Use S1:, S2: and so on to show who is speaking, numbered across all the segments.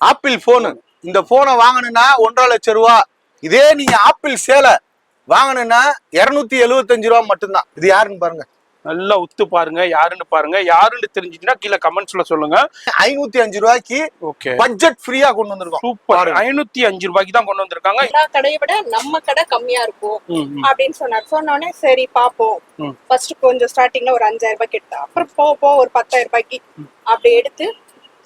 S1: Apple போனு. இந்த போனை வாங்கணும்னா 1.5 லட்சம் ரூபா. இதே நீங்க ஆப்பிள் சேலை வாங்கணும்னா 275 ரூபா மட்டும்தான். இது யாருன்னு பாருங்க,
S2: நல்லா உத்து பாருங்க, யாருன்னு பாருங்க. யாருன்னு தெரிஞ்சுச்சுன்னா கீழே கமெண்ட்ஸ்ல சொல்லுங்க.
S1: 505 ரூபாய்க்கு பட்ஜெட் ஃப்ரீயா கொண்டு வந்திருக்கோம்.
S2: சூப்பர். 505 ரூபாய்க்கு தான் கொண்டு வந்திருக்காங்க.
S3: எல்லா கடையை விட நம்ம கடை கம்மியா இருக்கும் அப்படின்னு சொன்னார். சொன்னோடனே சரி பாப்போம். ஃபர்ஸ்ட் கொஞ்சம் ஸ்டார்டிங்ல ஒரு 5000 ரூபாய்க்கு எடுத்தா, அப்புறம் போ ஒரு 10,000 ரூபாய்க்கு அப்படி எடுத்து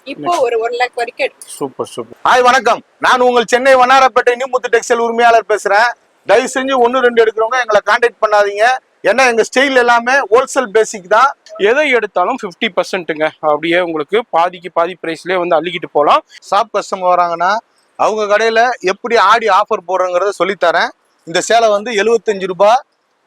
S3: இப்போ ஒரு 1 லேக் வரைக்கும் எடுத்து.
S2: Super super.
S1: ஹாய் வணக்கம், நான் உங்கள் சென்னை வண்ணாரப்பேட்டை நியூமுத்து டெக்ஸ்டைல் உரிமையாளர் பேசுறேன். தயவு செஞ்சு 1-2 எடுக்கிறவங்க எங்களை கான்டாக்ட் பண்ணாதீங்க. ஏன்னா எங்க ஸ்டைல் எல்லாமே ஹோல்சேல் பேசிக் தான்.
S2: எதை எடுத்தாலும் 50%ங்க. அப்படியே உங்களுக்கு பாதிக்கு பாதி பிரைஸ்லயே வந்து அள்ளிக்கிட்டு போகலாம்.
S1: ஷாப் கஸ்டமர் வராங்கன்னா அவங்க கடையில எப்படி ஆடி ஆஃபர் போடுறோங்கிறத சொல்லித்தரேன். இந்த சேலை வந்து 75 ரூபாய்,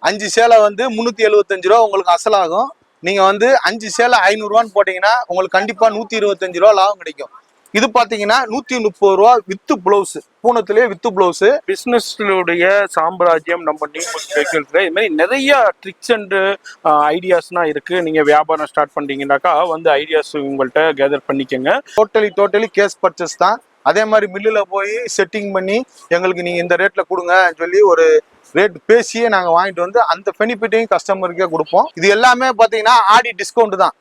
S1: 5 சேலை வந்து 375 ரூபா உங்களுக்கு அசலாகும். நீங்க வந்து 5 சேலை 500 ரூபான்னு போட்டீங்கன்னா உங்களுக்கு கண்டிப்பா 125 ரூபா லாபம் கிடைக்கும். இது பாத்தீங்கன்னா 130 ரூபா வித்து பிளவுஸ், பூனத்திலேயே வித்து பிளவுஸ்.
S2: பிசினஸ்லுடைய சாம்ராஜ்யம் நம்ம நியூமுத்து டெக்ஸ்டைல்ஸ்ல இது மாதிரி நிறைய ட்ரிக்ஸ் அண்ட் ஐடியாஸ்லாம் இருக்கு. நீங்க வியாபாரம் ஸ்டார்ட் பண்றீங்கன்னாக்கா வந்து ஐடியாஸ் உங்கள்கிட்ட கேதர் பண்ணிக்கங்க.
S1: டோட்டலி கேஷ் பர்ச்சேஸ் தான். அதே மாதிரி மில்லுல போய் செட்டிங் பண்ணி எங்களுக்கு நீங்க இந்த ரேட்ல கொடுங்க சொல்லி ஒரு ரேட் பேசியே நாங்க வாங்கிட்டு வந்து அந்த பெனிஃபிட்டையும் கஸ்டமருக்கே கொடுப்போம். இது எல்லாமே பாத்தீங்கன்னா ஆடி டிஸ்கவுண்ட் தான்.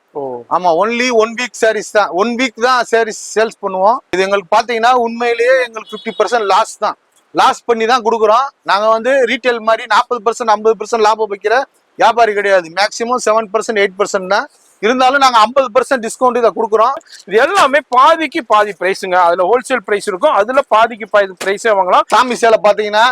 S1: ஆமா, ஒன்லி 1 வீக் சாரீஸ் தான். 1 வீக் தான் சாரீஸ் சேல்ஸ் பண்ணுவோம். இது எங்களுக்கு பாத்தீங்கன்னா உண்மையிலேயே எங்களுக்கு 50% லாஸ் தான். லாஸ் பண்ணி தான் கொடுக்குறோம். நாங்க வந்து ரீட்டைல் மாதிரி 40% 50% லாபம் வைக்கிற வியாபாரி கிடையாது. மேக்சிமம் 7% 8% தான். இருந்தாலும் நாங்க 50% டிஸ்கவுண்ட் இதை கொடுக்குறோம்.
S2: இது எல்லாமே பாதிக்கு பாதி பிரைஸுங்க. அதுல ஹோல்சேல் பிரைஸ் இருக்கும், அதுல பாதிக்கு பாதி பிரைஸே வாங்கலாம்.
S1: சாமி சேலை பாத்தீங்கன்னா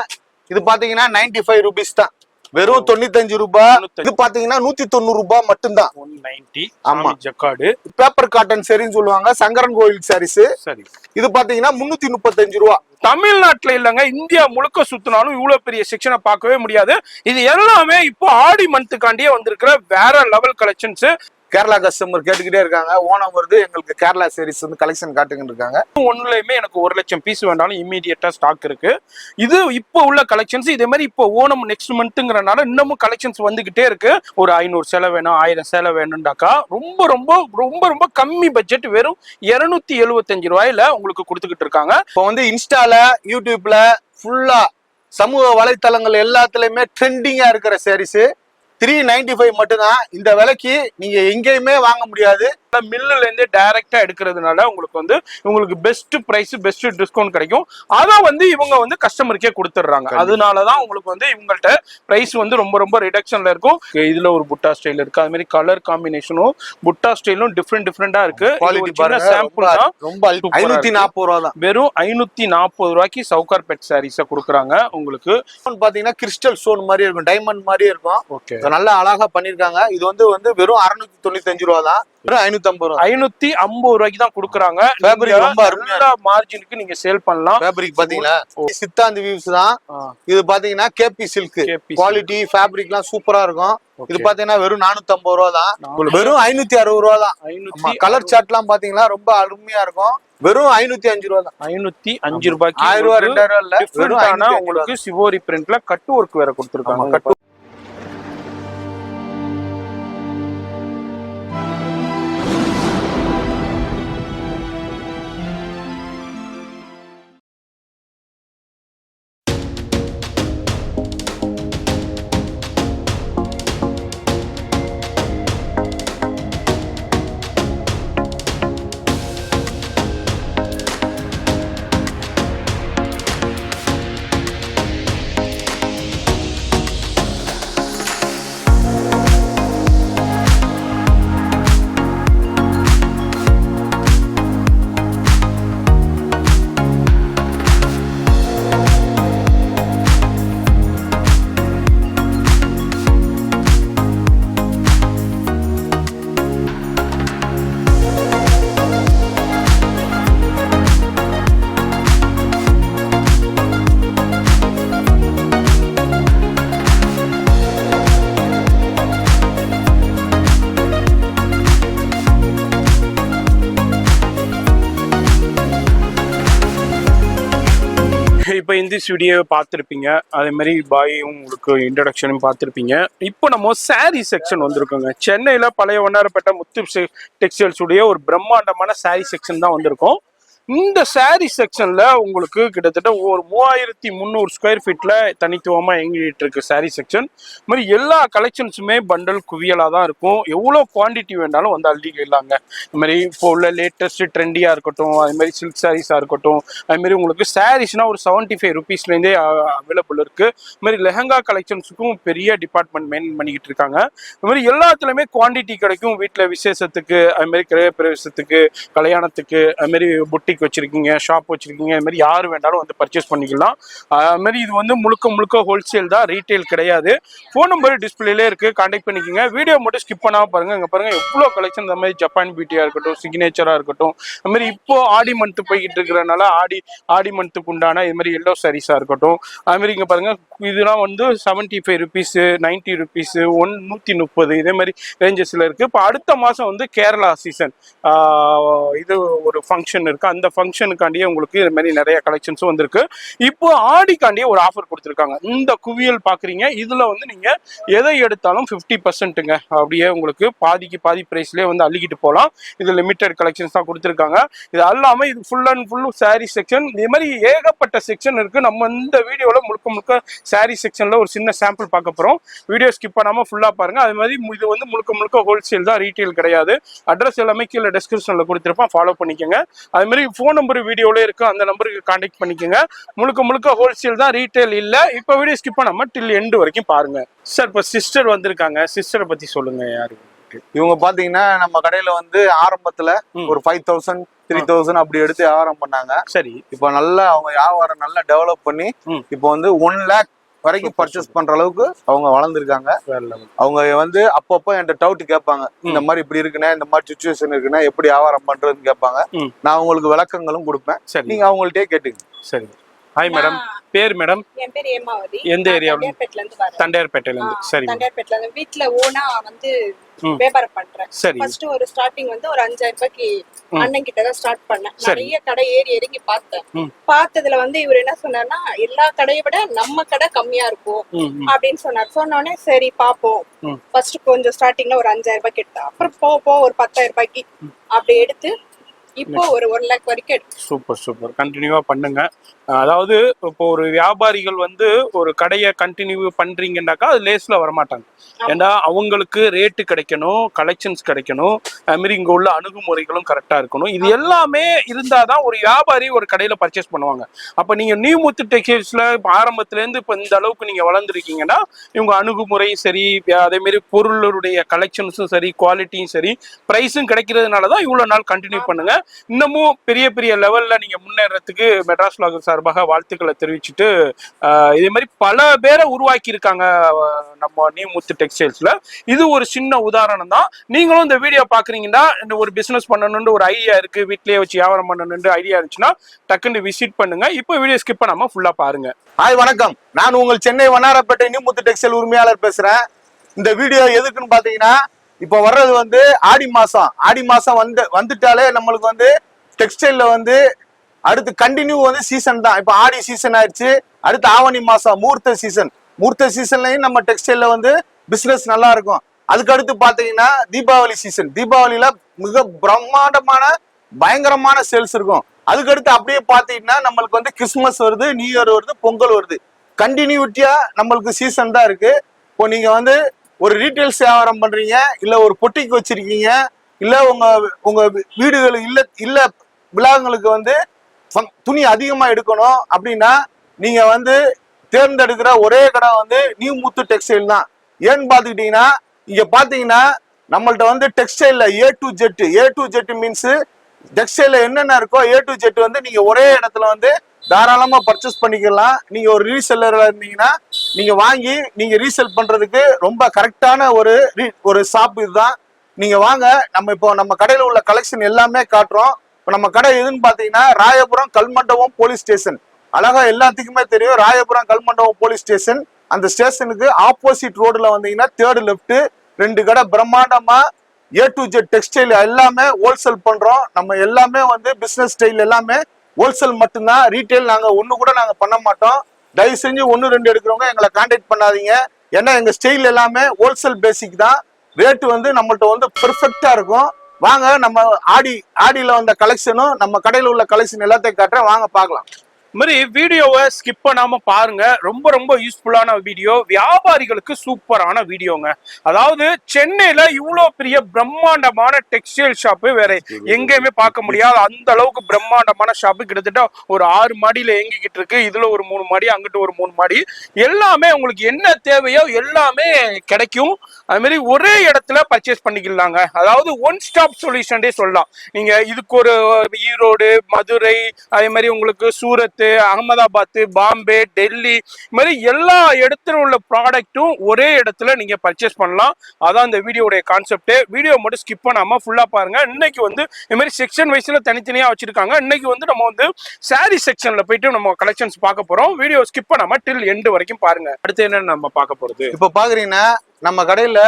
S1: இது பாத்தீங்கன்னா 95 ரூபீஸ் தான், வெறும் 95 ரூபாய். இது பாத்தீங்கன்னா 190 ரூபாய் மட்டும்தான்.
S2: 190.
S1: ஆமா,
S2: ஜக்கார்டு
S1: பேப்பர் காட்டன் சரின்னு சொல்லுவாங்க, சங்கரன் கோயில் சாரீஸ்.
S2: சரி,
S1: இது பாத்தீங்கன்னா 335 ரூபாய்.
S2: தமிழ்நாட்டுல இல்லங்க, இந்தியா முழுக்க சுத்தினாலும் இவ்வளவு பெரிய செக்ஷனை பார்க்கவே முடியாது. இது எல்லாமே இப்போ ஆடி மந்த்துக்காண்டியே வந்திருக்கிற வேற லெவல் கலெக்ஷன்ஸ்.
S1: கேரளா கஸ்டமர் கேட்டுக்கிட்டே இருக்காங்க, ஓணம் வருது எங்களுக்கு கேரளா சாரீஸ் வந்து கலெக்ஷன் காட்டுங்கன்னு இருக்காங்க.
S2: ஒண்ணுலயுமே எனக்கு 1 லட்சம் பீஸ் வேண்டாலும் இம்மீடியட்டா ஸ்டாக் இருக்கு. இது இப்போ உள்ள கலெக்ஷன்ஸ். இதே மாதிரி இப்போ ஓணம் நெக்ஸ்ட் மந்த்ங்கிறனால இன்னமும் கலெக்ஷன்ஸ் வந்துகிட்டே இருக்கு. ஒரு 500 சேலை வேணும், 1000 சேலை வேணும்டாக்கா ரொம்ப ரொம்ப ரொம்ப ரொம்ப கம்மி பட்ஜெட், வெறும் 275 ரூபாயில உங்களுக்கு கொடுத்துக்கிட்டு இருக்காங்க.
S1: இப்போ வந்து இன்ஸ்டால, யூடியூப்ல ஃபுல்லா சமூக வலைத்தளங்கள் எல்லாத்துலயுமே ட்ரெண்டிங்கா இருக்கிற சாரீஸ் 395 மட்டும்தான். இந்த விலைக்கு நீங்க எங்கேயுமே வாங்க முடியாது.
S2: மில்லுல இருந்து டைரக்டா எடுக்கிறதுனால உங்களுக்கு பெஸ்ட் பிரைஸ், பெஸ்ட் டிஸ்கவுண்ட் கிடைக்கும். அதை வந்து இவங்க வந்து கஸ்டமருக்கே கொடுத்துடுறாங்க. அதனாலதான் உங்களுக்கு வந்து இவங்கள்ட்ட பிரைஸ் வந்து ரொம்ப ரொம்ப ரிடக்ஷன்ல இருக்கும். இதுல ஒரு புட்டா ஸ்டைல் இருக்கு, அது மாதிரி கலர் காம்பினேஷனும் புட்டா ஸ்டைலும் டிஃப்ரெண்டா இருக்கு. சாம்பிள் தான்.
S1: ரொம்ப 540 ரூபா தான்.
S2: வெறும் 540 ரூபாய்க்கு சவுகார் பெட் சாரீஸ கொடுக்குறாங்க. உங்களுக்கு
S1: பாத்தீங்கன்னா கிறிஸ்டல் ஸ்டோன் மாதிரி இருக்கும், டைமண்ட் மாதிரி இருக்கும்.
S2: ஓகே,
S1: நல்லா அழகா பண்ணிருக்காங்க. இது வந்து வெறும் 695 ரூபா தான், வெறும் 550 ரூபா.
S2: 550 ரூபாய்க்கு தான் கொடுக்குறாங்க.
S1: ஃபேப்ரிக் ரொம்ப அருமையா
S2: மார்ஜினுக்கு நீங்க சேல் பண்ணலாம்.
S1: ஃபேப்ரிக் பாத்தீங்களா சித்தாந்தி வீவ்ஸ் தான். இது பாத்தீங்கன்னா கேபி சில்க் குவாலிட்டி, ஃபேப்ரிக்லாம் சூப்பரா இருக்கும். இது பாத்தீங்கன்னா வெறும் 450 ரூபா தான், வெறும் 560 ரூபா தான். கலர் சார்ட்லாம் பாத்தீங்கன்னா ரொம்ப அருமையா இருக்கும். வெறும் 505 ரூபா தான்.
S2: 505 ரூபாய்க்கு
S1: 1000 ரூபா 2000 இல்ல,
S2: வெறும் உங்களுக்கு சிவோரி பிரிண்ட்ல கட் ஒர்க் வேற கொடுத்துருக்காங்க. இப்போ இந்த வீடியோவை பார்த்துருப்பீங்க, அதே மாதிரி பாயும் உங்களுக்கு இன்ட்ரடக்ஷனும் பார்த்துருப்பீங்க. இப்போ நம்ம சாரீ செக்ஷன் வந்திருக்கோங்க. சென்னையில் பழைய வண்ணாரப்பேட்டை முத்து டெக்ஸ்டைல்ஸ் உடைய ஒரு பிரம்மாண்டமான சாரீ செக்ஷன் தான் வந்திருக்கோம். இந்த சாரி செக்ஷன்ல உங்களுக்கு கிட்டத்தட்ட ஒரு 3300 ஸ்கொயர் ஃபீட்ல தனித்துவமா இயங்கிட்டு இருக்கு சாரி செக்ஷன். இது மாதிரி எல்லா கலெக்ஷன்ஸுமே பண்டல் குவியலா தான் இருக்கும். எவ்வளவு குவான்டிட்டி வேண்டாலும் வந்து அள்ளிக்கலாங்க. இது மாதிரி இப்போ உள்ள லேட்டஸ்ட் ட்ரெண்டியா இருக்கட்டும், அது மாதிரி சில்க் சாரீஸா இருக்கட்டும், அது மாதிரி உங்களுக்கு சாரீஸ்னா ஒரு 75 ருபீஸ்லேருந்தே அவைலபிள் இருக்கு. இது மாதிரி லெஹங்கா கலெக்ஷன்ஸுக்கும் பெரிய டிபார்ட்மெண்ட் மெயின் பண்ணிக்கிட்டு இருக்காங்க. இது மாதிரி எல்லாத்துலயுமே குவான்டிட்டி கிடைக்கும். வீட்டில் விசேஷத்துக்கு, அது மாதிரி கிரக பிரவேசத்துக்கு, கல்யாணத்துக்கு, அது மாதிரி புட்டிக் வச்சிருக்கீங்க, ஷாப் வச்சிருக்கீங்க, அது மாதிரி யாரு வேண்டாலும் வந்து பர்ச்சேஸ் பண்ணிக்கலாம். அது மாதிரி இது வந்து முழுக்க முழுக்க ஹோல்சேல் தான், ரீட்டைல் கிடையாது. ஃபோன் நம்பர் டிஸ்பிளேலே இருக்கு, கான்டாக்ட் பண்ணிக்கோங்க. வீடியோ மட்டும் ஸ்கிப் பண்ணாம பாருங்க. இங்க பாருங்க எவ்வளோ கலெக்ஷன், இந்த மாதிரி ஜப்பான் பியூட்டியா இருக்கட்டும், சிக்னேச்சரா இருக்கட்டும், அது மாதிரி இப்போ ஆடி மந்த் போய்கிட்டு இருக்கிறதுனால ஆடி மந்த்துக்கு உண்டான இது மாதிரி எல்லோ சாரீஸா இருக்கட்டும், அது மாதிரி இங்க பாருங்க இதெல்லாம் வந்து 75 ருபீஸ், 90 ருபீஸ், 130 இதே மாதிரி ரேஞ்சஸ்ல இருக்கு. இப்போ அடுத்த மாசம் வந்து கேரளா சீசன், இது ஒரு ஃபங்க்ஷன் இருக்கு. அந்த ஃபங்க்ஷனுக்காண்டியே உங்களுக்கு இது மாதிரி நிறைய கலெக்ஷன்ஸும் வந்திருக்கு. இப்போ ஆடிக்காண்டியே ஒரு ஆஃபர் கொடுத்துருக்காங்க. இந்த குவியல் பாக்குறீங்க, இதுல வந்து நீங்க எதை எடுத்தாலும் 50%ங்க, அப்படியே உங்களுக்கு பாதிக்கு பாதி பிரைஸ்லயே வந்து அள்ளிக்கிட்டு போகலாம். இது லிமிடெட் கலெக்ஷன்ஸ் தான் கொடுத்துருக்காங்க. இது அல்லாம இது full and full sorry section. இது மாதிரி ஏகப்பட்ட செக்ஷன் இருக்கு. நம்ம இந்த வீடியோல முழுக்க முழுக்க சாரி செக்ஷன்ல ஒரு சின்ன சாம்பிள் பார்க்க போறோம். வீடியோ ஸ்கிப் பண்ணாம ஃபுல்லா பாருங்க. அது மாதிரி இது வந்து முழுக்க முழுக்க ஹோல்சேல் தான், ரீட்டைல் கிடையாது. அட்ரஸ் எல்லாமே கீழே டிஸ்கிரிப்ஷன்ல கொடுத்துருப்பேன், ஃபாலோ பண்ணிக்கோங்க. அது மாதிரி ஃபோன் நம்பர் வீடியோல இருக்கு, அந்த நம்பருக்கு கான்டாக்ட் பண்ணிக்கோங்க. முழுக்க முழுக்க ஹோல்சேல் தான், ரீட்டைல் இல்ல. இப்போ வீடியோ ஸ்கிப் பண்ணாம டில் எண்டு வரைக்கும் பாருங்க. சார் இப்போ சிஸ்டர் வந்திருக்காங்க, சிஸ்டரை பத்தி சொல்லுங்க. யாரு
S1: இவங்க பாத்தீங்கன்னா நம்ம கடையில வந்து ஆரம்பத்துல ஒரு 5000 3000 அப்படி எடுத்து வியாபாரம் பண்ணாங்க.
S2: சரி,
S1: இப்போ நல்லா அவங்க வியாபாரம் நல்லா டெவலப் பண்ணி இப்போ வந்து 1 lakh வரைக்கும் பர்ச்சேஸ் பண்ற அளவுக்கு அவங்க வளர்ந்துருக்காங்க. அவங்க வந்து அப்பப்போ என்கிட்ட டவுட் கேட்பாங்க, இந்த மாதிரி இப்படி இருக்குன்னா, இந்த மாதிரி சுச்சுவேஷன் இருக்குன்னா எப்படி வியாபாரம் பண்றதுன்னு கேட்பாங்க. நான் உங்களுக்கு விளக்கங்களும் கொடுப்பேன், நீங்க அவங்கள்ட்டே கேட்டுங்க.
S2: சரி. ஹாய் மேடம், பேர் மேடம்?
S3: என் பேர் ஏமாவதி.
S2: எந்த ஏரியா?
S3: தண்டையார்பேட்ல இருந்து வரேன்.
S2: தண்டையார்பேட்டையில இருந்து. சரி,
S3: தண்டையார்பேட்ல இருந்து வீட்ல ஓனா வந்து வியாபாரம் பண்றேன். ஃபர்ஸ்ட் ஒரு ஸ்டார்டிங் வந்து ஒரு 5000 ரூபாய்க்கு அண்ணன் கிட்ட தான் ஸ்டார்ட் பண்ணேன். நிறைய கடை ஏறி இறங்கி பார்த்தேன். பார்த்ததுல வந்து இவர் என்ன சொன்னார்னா, எல்லா கடையை விட நம்ம கடை கம்மியா இருக்கும் அப்படின்னு சொன்னார். சொன்னோடனே சரி பாப்போம். ஃபர்ஸ்ட் கொஞ்சம் ஸ்டார்டிங்ல ஒரு 5000 ரூபாய்க்கு எடுத்தேன். அப்புறம் போ ஒரு 10000 ரூபாய்க்கு அப்படி எடுத்து இப்போ ஒரு 1 lakh வரைக்கும் எடுத்து.
S2: சூப்பர் சூப்பர், கண்டினியூவா பண்ணுங்க. அதாவது இப்போ ஒரு வியாபாரிகள் வந்து ஒரு கடையை கண்டினியூ பண்றீங்கன்னாக்கா அது லேஸ்ல வரமாட்டாங்க. ஏன்னா அவங்களுக்கு ரேட்டு கிடைக்கணும், கலெக்ஷன்ஸ் கிடைக்கணும், அது மாதிரி இங்க உள்ள அணுகுமுறைகளும் கரெக்டா இருக்கணும். இது எல்லாமே இருந்தாதான் ஒரு வியாபாரி ஒரு கடையில பர்ச்சேஸ் பண்ணுவாங்க. அப்ப நீங்க நியூ முத்து டெக்ஸ்டைல்ஸ்ல ஆரம்பத்துல இருந்து இப்ப இந்த அளவுக்கு நீங்க வளர்ந்துருக்கீங்கன்னா இவங்க அணுகுமுறையும் சரி, அதே மாதிரி பொருளுடைய கலெக்ஷன்ஸும் சரி, குவாலிட்டியும் சரி, பிரைஸும் கிடைக்கிறதுனாலதான் இவ்வளவு நாள் கண்டினியூ பண்ணுங்க. இன்னமும் பெரிய பெரிய லெவல்ல நீங்க முன்னேறதுக்கு மெட்ராஸ் வ்ளாகர் சார்பாக வாழ்த்துக்களை தெரிவிச்சுட்டு, இதே மாதிரி பல பேரை உருவாக்கி இருக்காங்க நம்ம நியூ முத்து டெக்ஸ்டைல்ஸ்ல. இது ஒரு சின்ன உதாரணம் தான். நீங்களும் இந்த வீடியோ பாக்குறீங்கன்னா, இந்த ஒரு பிசினஸ் பண்ணணும்னு ஒரு ஐடியா இருக்கு, வீட்லயே வச்சு வியாபாரம் பண்ணணும்னு ஐடியா இருந்துச்சுன்னா டக்குன்னு விசிட் பண்ணுங்க. இப்போ வீடியோ ஸ்கிப் பண்ணாம ஃபுல்லா பாருங்க.
S1: ஹாய் வணக்கம், நான் உங்கள் சென்னை வண்ணாரப்பேட்டை நியூ முத்து டெக்ஸ்டைல் உரிமையாளர் பேசுறேன். இந்த வீடியோ எதுக்குன்னு பாத்தீங்கன்னா, இப்போ வர்றது வந்து ஆடி மாசம் வந்துட்டாலே நம்மளுக்கு வந்து டெக்ஸ்டைல்ல வந்து அடுத்து கண்டினியூ வந்து சீசன் தான். இப்போ ஆடி சீசன் ஆயிடுச்சு, அடுத்து ஆவணி மாசம் மூர்த்த சீசன்லயும் நம்ம டெக்ஸ்டைல்ல வந்து பிசினஸ் நல்லா இருக்கும். அதுக்கு அடுத்து பாத்தீங்கன்னா தீபாவளி சீசன், தீபாவளியில மிக பிரம்மாண்டமான பயங்கரமான சேல்ஸ் இருக்கும். அதுக்கு அடுத்து அப்படியே பாத்தீங்கன்னா நம்மளுக்கு வந்து கிறிஸ்துமஸ் வருது, நியூ இயர் வருது, பொங்கல் வருது. கண்டினியூட்டியா நம்மளுக்கு சீசன் தான் இருக்கு. இப்போ நீங்க வந்து ஒரு ரீட்டைல்ஸ் வியாபாரம் பண்றீங்க, இல்ல ஒரு பொட்டிக்கு வச்சிருக்கீங்க, இல்ல உங்க வீடுகள் இல்ல விழாங்களுக்கு வந்து துணி அதிகமா எடுக்கணும் அப்படின்னா நீங்க வந்து தேர்ந்தெடுக்கிற ஒரே கடை வந்து நியூ முத்து டெக்ஸ்டைல் தான். ஏன்னு பாத்துக்கிட்டீங்கன்னா, இங்க பாத்தீங்கன்னா நம்மள்ட்ட வந்து டெக்ஸ்டைல்ல A to Z மீன்ஸ் டெக்ஸ்டைல்ல என்னென்ன இருக்கோ A to Z வந்து நீங்க ஒரே இடத்துல வந்து தாராளமா பர்ச்சேஸ் பண்ணிக்கலாம். நீங்க ஒரு ரீசெல்லர்ல இருந்தீங்கன்னா நீங்க வாங்கி நீங்க ரீசெல் பண்றதுக்கு ரொம்ப கரெக்டான ஒரு ஷாப் இதுதான். நீங்க வாங்க, நம்ம கடையில உள்ள கலெக்ஷன் எல்லாமே காட்டுறோம். இப்போ நம்ம கடை எதுன்னு பாத்தீங்கன்னா, ராயபுரம் கல்மண்டபம் போலீஸ் ஸ்டேஷன். அழகா எல்லாத்துக்குமே தெரியும், ராயபுரம் கல்மண்டபம் போலீஸ் ஸ்டேஷன். அந்த ஸ்டேஷனுக்கு ஆப்போசிட் ரோடுல வந்தீங்கன்னா 3rd லெஃப்ட் 2 கடை பிரம்மாண்டமா A to Z டெக்ஸ்டைல் எல்லாமே ஹோல்சேல் பண்றோம். நம்ம எல்லாமே வந்து பிசினஸ் ஸ்டைல் எல்லாமே ஹோல்சேல் மட்டும்தான், ரீட்டைல் நாங்க ஒண்ணு கூட நாங்க பண்ண மாட்டோம். தயவு செஞ்சு 1, 2 எடுக்கிறவங்க எங்களை கான்டாக்ட் பண்ணாதீங்க. ஏன்னா எங்க ஸ்டைல் எல்லாமே ஹோல்சேல் பேசிக் தான். ரேட்டு வந்து நம்மள்ட்ட வந்து பெர்ஃபெக்டா இருக்கும். வாங்க நம்ம ஆடியில வந்த கலெக்ஷனும் நம்ம கடையில உள்ள கலெக்ஷன் எல்லாத்தையும் காட்டுறேன், வாங்க பார்க்கலாம்.
S2: இது மாதிரி வீடியோவை ஸ்கிப் பண்ணாம பாருங்க. ரொம்ப ரொம்ப யூஸ்ஃபுல்லான வீடியோ, வியாபாரிகளுக்கு சூப்பரான வீடியோங்க. அதாவது சென்னையில இவ்வளோ பெரிய பிரம்மாண்டமான டெக்ஸ்டைல் ஷாப்பு வேற எங்கேயுமே பார்க்க முடியாது. அந்த அளவுக்கு பிரம்மாண்டமான ஷாப்பு, கிட்டத்தட்ட ஒரு 6 மாடியில இயங்கிக்கிட்டு இருக்கு. இதுல ஒரு 3 மாடி, அங்கிட்டு ஒரு 3 மாடி, எல்லாமே உங்களுக்கு என்ன தேவையோ எல்லாமே கிடைக்கும். அது மாதிரி ஒரே இடத்துல பர்ச்சேஸ் பண்ணிக்கலாங்க. அதாவது ஒன் ஸ்டாப் சொல்யூஷன்டே சொல்லலாம். நீங்க இதுக்கு ஒரு ஈரோடு, மதுரை, அதே மாதிரி உங்களுக்கு சூரத், அகமதாபாத், பாம்பே, டெல்லி, இது மாதிரி எல்லா இடத்துல உள்ள ப்ராடக்ட்டும் ஒரே இடத்துல நீங்க பர்ச்சேஸ் பண்ணலாம். அதான் இந்த வீடியோடைய கான்செப்ட். வீடியோ மட்டும் ஸ்கிப் பண்ணாம ஃபுல்லா பாருங்க. இன்னைக்கு வந்து இது மாதிரி செக்ஷன் வைஸ்ல தனித்தனியா வச்சிருக்காங்க. இன்னைக்கு வந்து நம்ம வந்து சாரி செக்ஷன்ல போயிட்டு நம்ம கலெக்ஷன்ஸ் பார்க்க போறோம். வீடியோ ஸ்கிப் பண்ணாம டில் எண்ட் வரைக்கும் பாருங்க. அடுத்து என்ன நம்ம பார்க்க போறது,
S1: இப்ப பாக்குறீங்கன்னா நம்ம கடையில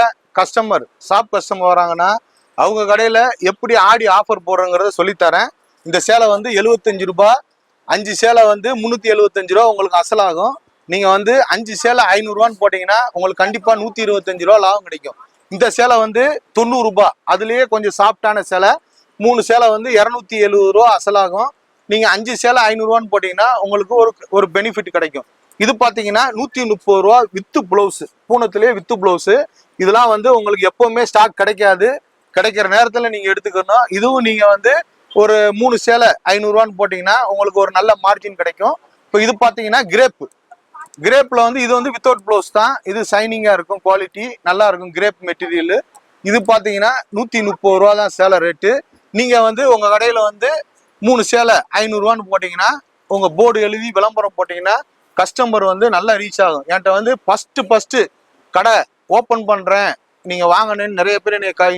S1: ஷாப் கஸ்டமர் வராங்கன்னா அவங்க கடையில எப்படி ஆடி ஆஃபர் போடுறோங்கிறத சொல்லித்தரேன். இந்த சேலை வந்து 75 ரூபாய், 5 சேலை வந்து 375 ரூபா உங்களுக்கு அசலாகும். நீங்க வந்து 5 சேலை 500 ரூபான்னு போட்டீங்கன்னா உங்களுக்கு கண்டிப்பா 125 ரூபா லாபம் கிடைக்கும். இந்த சேலை வந்து 90 ரூபாய், அதுலயே கொஞ்சம் சாஃப்டான சேலை. 3 சேலை வந்து 270 ரூபா அசலாகும். நீங்க 5 சேலை 500 ரூபான்னு போட்டீங்கன்னா உங்களுக்கு ஒரு பெனிஃபிட் கிடைக்கும். இது பாத்தீங்கன்னா 130 ரூபா வித்து பிளவுஸ், பூனத்திலேயே வித்து பிளவுஸ். இதெல்லாம் வந்து உங்களுக்கு எப்பவுமே ஸ்டாக் கிடைக்காது, கிடைக்கிற நேரத்துல நீங்க எடுத்துக்கணும். இதுவும் நீங்க வந்து ஒரு 3 சேலை 500 ரூபான்னு போட்டீங்கன்னா உங்களுக்கு ஒரு நல்ல மார்ஜின் கிடைக்கும். இப்போ இது பாத்தீங்கன்னா கிரேப்ல வந்து இது வந்து வித்தவுட் பிளவுஸ் தான். இது சைனிங்கா இருக்கும், குவாலிட்டி நல்லா இருக்கும், கிரேப் மெட்டீரியல். இது பாத்தீங்கன்னா 130 ரூபா தான் சேலை ரேட்டு. நீங்க வந்து உங்க கடையில வந்து 3 சேலை 500 ரூபான்னு போட்டீங்கன்னா உங்க போர்டு எழுதி விளம்பரம் போட்டீங்கன்னா கஸ்டமர் வந்து நல்லா ரீச் ஆகும். என்கிட்ட வந்து ஃபர்ஸ்ட் கடை ஓப்பன் பண்றேன் நீங்க வாங்கணும்னு நிறைய பேர் என்னை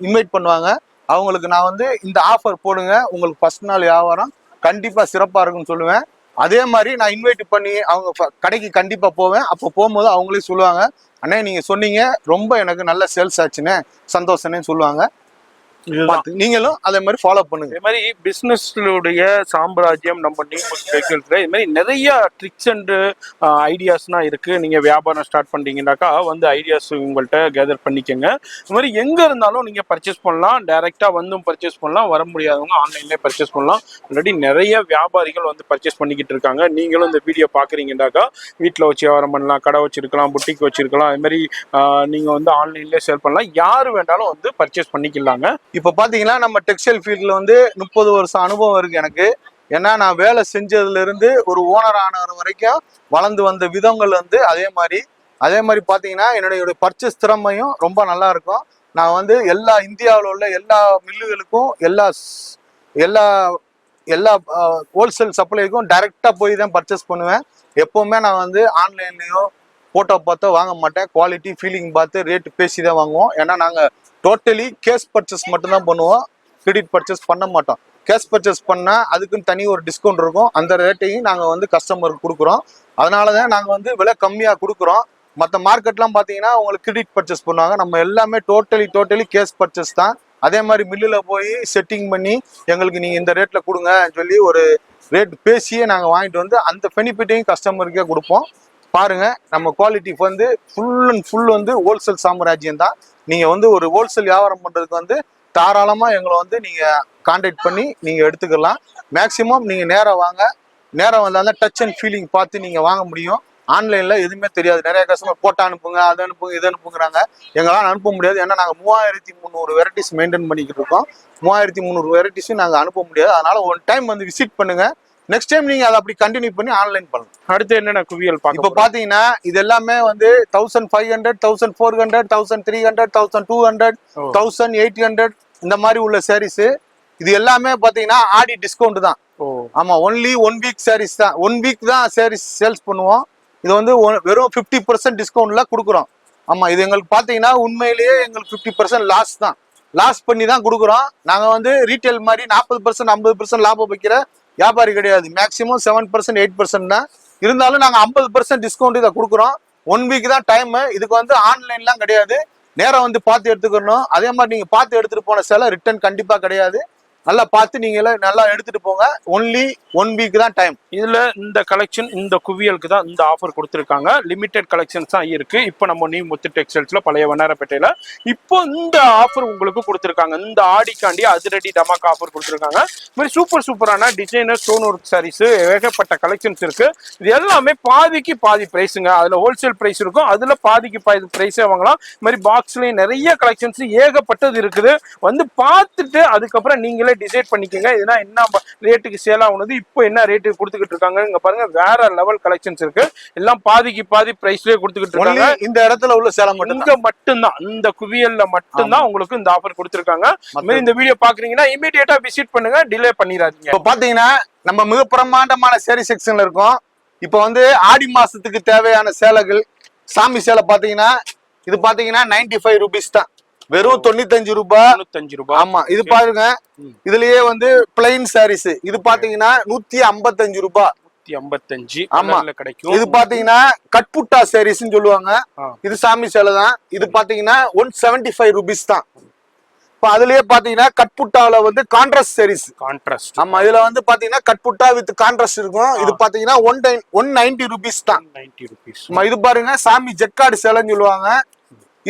S1: இன்வைட் பண்ணுவாங்க. அவங்களுக்கு நான் வந்து இந்த ஆஃபர் போடுங்க, உங்களுக்கு ஃபர்ஸ்ட் நாள் வியாபாரம் கண்டிப்பா சிறப்பா இருக்குன்னு சொல்லுவேன். அதே மாதிரி நான் இன்வைட் பண்ணி அவங்க கடைக்கு கண்டிப்பா போவேன். அப்போ போகும்போது அவங்களே சொல்லுவாங்க, அண்ணே நீங்க சொன்னீங்க ரொம்ப எனக்கு நல்ல சேல்ஸ் ஆச்சுன்னு சந்தோஷம்னு சொல்லுவாங்க. நீங்களும் அதே மாதிரி ஃபாலோ பண்ணுங்க.
S2: இதே மாதிரி பிசினஸ்லுடைய சாம்ராஜ்யம் நம்ம இது மாதிரி நிறைய ட்ரிக்ஸ் அண்ட் ஐடியாஸ்லாம் இருக்கு. நீங்க வியாபாரம் ஸ்டார்ட் பண்றீங்கன்னாக்கா வந்து ஐடியாஸ் உங்கள்கிட்ட கேதர் பண்ணிக்கோங்க. இது மாதிரி எங்க இருந்தாலும் நீங்க பர்ச்சேஸ் பண்ணலாம், டைரக்டா வந்தும் பர்ச்சேஸ் பண்ணலாம், வர முடியாதவங்க ஆன்லைன்லேயே பர்ச்சேஸ் பண்ணலாம். ஆல்ரெடி நிறைய வியாபாரிகள் வந்து பர்ச்சேஸ் பண்ணிக்கிட்டு இருக்காங்க. நீங்களும் இந்த வீடியோ பாக்குறீங்கன்னாக்கா வீட்டில் வச்சு வியாபாரம் பண்ணலாம், கடை வச்சிருக்கலாம், புட்டிக் வச்சிருக்கலாம். அது மாதிரி நீங்க வந்து ஆன்லைன்லேயே சேல் பண்ணலாம். யாரு வேண்டாலும் வந்து பர்ச்சேஸ் பண்ணிக்கலாங்க.
S1: இப்ப பாத்தீங்கன்னா நம்ம டெக்ஸ்டைல் ஃபீல்ட்ல வந்து 30 வருஷம் அனுபவம் இருக்கு எனக்கு. ஏன்னா நான் வேலை செஞ்சதுல இருந்து ஒரு ஓனர் ஆனவர் வரைக்கும் வளர்ந்து வந்த விதங்கள் வந்து அதே மாதிரி பாத்தீங்கன்னா என்னுடைய பர்ச்சேஸ் திறமையும் ரொம்ப நல்லா இருக்கும். நான் வந்து எல்லா இந்தியாவில் உள்ள எல்லா மில்லுகளுக்கும் எல்லா ஹோல்சேல் சப்ளைக்கும் டைரக்டா போய் தான் பர்ச்சேஸ் பண்ணுவேன். எப்பவுமே நான் வந்து ஆன்லைன்லயோ போட்டோ பார்த்து வாங்க மாட்டேன். குவாலிட்டி ஃபீலிங் பார்த்து ரேட் பேசி தான் வாங்குவோம். ஏன்னா நாங்க டோட்டலி கேஷ் பர்ச்சேஸ் மட்டும்தான் பண்ணுவோம், கிரெடிட் பர்ச்சேஸ் பண்ண மாட்டோம். கேஷ் பர்ச்சேஸ் பண்ணால் அதுக்குன்னு தனி ஒரு டிஸ்கவுண்ட் இருக்கும். அந்த ரேட்டையும் நாங்கள் வந்து கஸ்டமருக்கு கொடுக்குறோம். அதனால தான் நாங்கள் வந்து விலை கம்மியாக கொடுக்குறோம். மற்ற மார்க்கெட்லாம் பார்த்தீங்கன்னா உங்களுக்கு கிரெடிட் பர்ச்சேஸ் பண்ணுவாங்க. நம்ம எல்லாமே டோட்டலி கேஷ் பர்ச்சேஸ் தான். அதே மாதிரி மில்லில் போய் செட்டிங் பண்ணி எங்களுக்கு நீங்கள் இந்த ரேட்டில் கொடுங்க சொல்லி ஒரு ரேட் பேசியே நாங்கள் வாங்கிட்டு வந்து அந்த பெனிஃபிட்டையும் கஸ்டமருக்கே கொடுப்போம். பாருங்க, நம்ம குவாலிட்டி வந்து ஃபுல் அண்ட் ஃபுல் வந்து ஹோல்சேல் சாம்ராஜ்யம் தான். நீங்க வந்து ஒரு ஹோல்சேல் வியாபாரம் பண்றதுக்கு வந்து தாராளமா எங்களை வந்து நீங்க கான்டாக்ட் பண்ணி நீங்க எடுத்துக்கலாம். மேக்சிமம் நீங்க நேரம் வாங்க, நேரம் வந்தாலும் டச் அண்ட் ஃபீலிங் பார்த்து நீங்க வாங்க முடியும். ஆன்லைன்ல எதுவுமே தெரியாது. நிறைய கஸ்டமர் போட்டோ அனுப்புங்க, அதை அனுப்புங்க, இதை அனுப்புங்கிறாங்க. எங்களால் அனுப்ப முடியாது. ஏன்னா நாங்கள் 3300 வெரைட்டிஸ் மெயின்டைன் பண்ணிக்கிட்டு இருக்கோம். 3300 வெரைட்டிஸும் நாங்கள் அனுப்ப முடியாது. அதனால ஒன் டைம் வந்து விசிட் பண்ணுங்க. நெக்ஸ்ட் டைம் நீங்க அதை அப்படி கண்டினியூ பண்ணி ஆன்லைன் பண்ணலாம்.
S2: அடுத்து என்னென்ன குவியல்
S1: இப்ப பாத்தீங்கன்னா இது எல்லாமே வந்து 1500, 1400, 1300, 1200, 1800 இந்த மாதிரி உள்ள சாரீஸ். இது எல்லாமே பாத்தீங்கன்னா ஆடி டிஸ்கவுண்ட் தான். ஆமா, ஒன்லி 1 வீக் சாரீஸ் தான். 1 வீக் தான் சாரீஸ் சேல்ஸ் பண்ணுவோம். இது வந்து வெறும் 50% டிஸ்கவுண்ட்ல கொடுக்குறோம். ஆமா, இது எங்களுக்கு பாத்தீங்கன்னா உண்மையிலேயே எங்களுக்கு 50% லாஸ் தான். லாஸ் பண்ணி தான் கொடுக்குறோம். நாங்க வந்து ரீட்டைல் மாதிரி 40% 50% லாபம் வைக்கிற வியாபாரி கிடையாது. மேக்சிமம் 7% 8% தான். இருந்தாலும் நாங்க 50% டிஸ்கவுண்ட் இதை கொடுக்குறோம். 1 வீக் தான் டைம். இதுக்கு வந்து ஆன்லைன்லாம் கிடையாது, நேரம் வந்து பார்த்து எடுத்துக்கணும். அதே மாதிரி நீங்க பார்த்து எடுத்துட்டு போன சேலை ரிட்டர்ன் கண்டிப்பா கிடையாது. நல்லா பார்த்து நீங்க எல்லாம் நல்லா எடுத்துட்டு போங்க. ஒன்லி 1 வீக் தான் டைம்.
S2: இதுல இந்த கலெக்ஷன் இந்த குவியலுக்கு தான் இந்த ஆஃபர் கொடுத்துருக்காங்க. லிமிடெட் கலெக்ஷன்ஸ் தான் இருக்கு. இப்போ நம்ம நியூ முத்து டெக்ஸ்டைல்ஸ்ல பழைய வண்ணாரப்பேட்டையில இப்போ இந்த ஆஃபர் உங்களுக்கு கொடுத்துருக்காங்க. இந்த ஆடிக்காண்டி அதிரடி டமாக் ஆஃபர் கொடுத்துருக்காங்க. இது மாதிரி சூப்பரான டிசைனர் ஸ்டோன் ஒர்க் சாரீஸ் ஏகப்பட்ட கலெக்ஷன்ஸ் இருக்கு. இது எல்லாமே பாதிக்கு பாதி பிரைஸுங்க. அதுல ஹோல்சேல் பிரைஸ் இருக்கும், அதுல பாதிக்கு பாதி பிரைஸே வாங்கலாம். இது மாதிரி பாக்ஸ்லயும் நிறைய கலெக்ஷன்ஸ் ஏகப்பட்டது இருக்குது. வந்து பார்த்துட்டு அதுக்கப்புறம் நீங்களே டிசைட் பண்ணிக்கோங்க. இதுனா என்ன ரேட்டுக்கு சேல் ஆகுனது, இப்போ என்ன ரேட்டுக்கு கொடுத்துக்கிட்டு இருக்காங்க. இங்க பாருங்க வேற லெவல் கலெக்ஷன்ஸ் இருக்கு. எல்லாம் பாதிக்கு பாதி பிரைஸ்லயே கொடுத்துக்கிட்டு இருக்காங்க.
S1: இந்த இடத்துல உள்ள சேலம்
S2: இங்க மட்டும்தான், இந்த குவியல்ல மட்டும்தான் உங்களுக்கு இந்த ஆஃபர் கொடுத்துருக்காங்க. இந்த வீடியோ பாக்குறீங்கன்னா இமீடியட்டா விசிட் பண்ணுங்க, டிலே பண்ணிடாதீங்க.
S1: இப்போ பாத்தீங்கன்னா நம்ம மிக பிரமாண்டமான சேரி செக்ஷன்ல இருக்கோம். இப்போ வந்து ஆடி மாசத்துக்கு தேவையான சேலைகள், சாமி சேலை பாத்தீங்கன்னா இது பாத்தீங்கன்னா 95 ரூபீஸ் தான், வெறும் 95 ரூபாய்.
S2: 95 ரூபாய்.
S1: ஆமா, இது பாருங்க. இதுலயே வந்து பிளைன் சாரீஸ் இது பாத்தீங்கன்னா 155 ரூபாய்.
S2: 155.
S1: ஆமா
S2: கிடைக்கும்.
S1: இது பாத்தீங்கன்னா கட்புட்டா சாரீஸ் சொல்லுவாங்க. இது சாமி சேலை தான். இது பாத்தீங்கன்னா 175 ரூபீஸ் தான். இப்ப அதுலயே பாத்தீங்கன்னா கட்புட்டாவில வந்து கான்ட்ராஸ்ட் சாரீஸ்.
S2: கான்ட்ராஸ்ட்.
S1: ஆமா, இதுல வந்து பாத்தீங்கன்னா கட்புட்டா வித் கான்ட்ராஸ்ட் இருக்கும். இது பாத்தீங்கன்னா 190 ரூபீஸ் தான்.
S2: 90 ரூபீஸ்.
S1: இது பாருங்க சாமி ஜக்காடு சேலைன்னு சொல்லுவாங்க.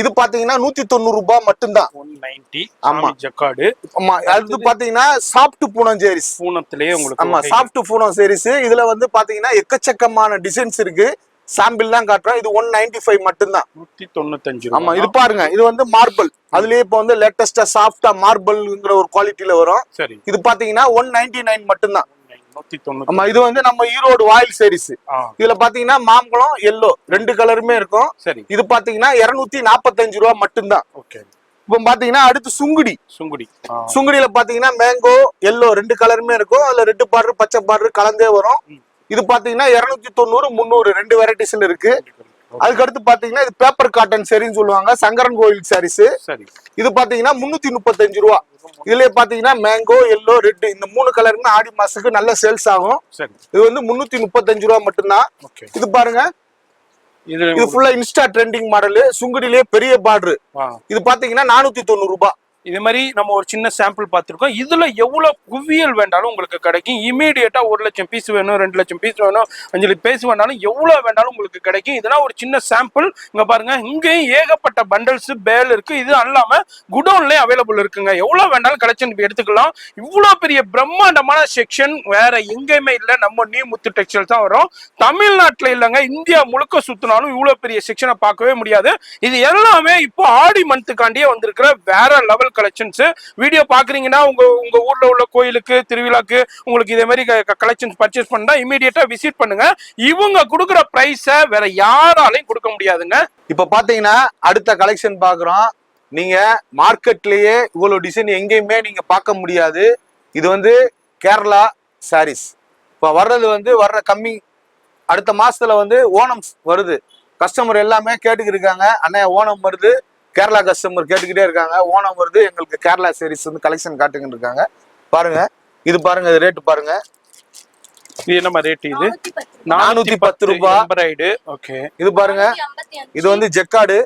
S1: இது பாத்தீங்கன்னா 190 ரூபாய் மட்டும்தான்.
S2: 190.
S1: ஆமா
S2: ஜக்காடு.
S1: ஆமா, அது பாத்தீங்கன்னா சாஃப்ட் பூனம் சாரீஸ்.
S2: பூனத்திலேயே உங்களுக்கு.
S1: ஆமா, சாஃப்ட் பூனம் சாரீஸ். இதுல வந்து பாத்தீங்கன்னா எக்கச்சக்கமான டிசைன்ஸ் இருக்கு. சாம்பிள் தான் காட்டுறோம். இது 195 மட்டும்தான்.
S2: 195.
S1: ஆமா, இது பாருங்க. இது வந்து மார்பிள். அதுலயே இப்ப வந்து லேட்டஸ்டா சாஃப்டா மார்பிள்ங்கிற ஒரு குவாலிட்டில வரும்.
S2: சரி.
S1: இது பாத்தீங்கன்னா 199 மட்டும்தான்.
S2: 190.
S1: ஆமா, இது வந்து நம்ம ஈரோடு வாயில் சாரீஸ். இதுல பாத்தீங்கன்னா மாம்பழம் எல்லோ 2 கலருமே இருக்கும்.
S2: சரி.
S1: இது பாத்தீங்கன்னா 245 ரூபாய் மட்டும்தான்.
S2: ஓகே.
S1: இப்போ பாத்தீங்கன்னா அடுத்து சுங்குடி. சுங்குடியில பாத்தீங்கன்னா மேங்கோ எல்லோ 2 கலருமே இருக்கும். அதுல ரெட் பார்டர் பச்சை பார்டர் கலந்தே வரும். இது பாத்தீங்கன்னா 290 300 2 வெரைட்டிஸ்ல இருக்கு. அதுக்கு அடுத்து பாத்தீங்கன்னா இது பேப்பர் காட்டன் சரின்னு சொல்லுவாங்க, சங்கரன் கோயில் சாரீஸ். இது பாத்தீங்கன்னா 335 ரூபா. இதுல பாத்தீங்கன்னா மேங்கோ எல்லோ ரெட் இந்த 3 கலருமே ஆடி மாசத்துக்கு நல்ல சேல்ஸ் ஆகும். இது வந்து 335 ரூபா மட்டும்தான். இது பாருங்க, இது ஃபுல்லா இன்ஸ்டா ட்ரெண்டிங் மாடல். சுங்குடியிலேயே பெரிய பார்டர். இது பாத்தீங்கன்னா 490 ரூபாய்.
S2: இதே மாதிரி நம்ம ஒரு சின்ன சாம்பிள் பார்த்துருக்கோம். இதுல எவ்வளவு குவியல் வேண்டாலும் உங்களுக்கு கிடைக்கும். இமீடியட்டா 1 லட்சம் பீஸ் வேணும், 2 லட்சம் பீஸ் வேணும், 5 லட்சம் பீஸ் வேணாலும் எவ்வளவு வேண்டாலும் உங்களுக்கு கிடைக்கும். இதெல்லாம் ஒரு சின்ன சாம்பிள். இங்க பாருங்க, இங்கேயும் ஏகப்பட்ட பண்டல்ஸ் பேல் இருக்கு. இது அல்லாம குடோன்லயே அவைலபிள் இருக்குங்க. எவ்வளவு வேண்டாலும் கலெக்ஷன் எடுத்துக்கலாம். இவ்வளவு பெரிய பிரம்மாண்டமான செக்ஷன் வேற எங்கேயுமே இல்ல, நம்ம நியூ முத்து டெக்ஸ்டைல்ஸ் தான் வரும். தமிழ்நாட்டுல இல்லங்க, இந்தியா முழுக்க சுத்தினாலும் இவ்வளவு பெரிய செக்ஷனை பார்க்கவே முடியாது. இது எல்லாமே இப்போ ஆடி மந்த்துக்காண்டியே வந்திருக்கிற வேற லெவல் கலெக்ஷன்ஸ். வீடியோ பாக்குறீங்கன்னா உங்க ஊர்ல உள்ள கோயிலுக்கு திருவிழாக்கு உங்களுக்கு இதே மாதிரி கலெக்ஷன்ஸ் பர்ச்சேஸ் பண்ணா இமீடியட்டா விசிட் பண்ணுங்க. இவங்க கொடுக்குற பிரைஸ வேற யாராலையும் கொடுக்க முடியாதுங்க.
S1: இப்ப பாத்தீங்கன்னா அடுத்த கலெக்ஷன் பாக்குறோம். நீங்க மார்க்கெட்லயே இவ்வளவு டிசைன் எங்கேயுமே நீங்க பார்க்க முடியாது. இது வந்து கேரளா சாரீஸ். இப்ப வர்றது வந்து வர்ற கம்மி. அடுத்த மாசத்துல வந்து ஓணம் வருது. கஸ்டமர் எல்லாமே கேட்டுக்கிட்டு இருக்காங்க, அண்ணா ஓணம் வருது. கேரளா கஸ்டமர் கேட்டுக்கிட்டே இருக்காங்க, ஓணம் வருது எங்களுக்கு கேரளா சாரீஸ் வந்து கலெக்ஷன் காட்டுங்கன்னு இருக்காங்க. பாருங்க, இது பாருங்க, இது ரேட் பாருங்க.
S2: இது என்ன ரேட்? இது
S1: 410 ரூபாய் எம்ப்ராய்டு.
S2: ஓகே.
S1: இது பாருங்க, இது வந்து ஜெக்கார்டு.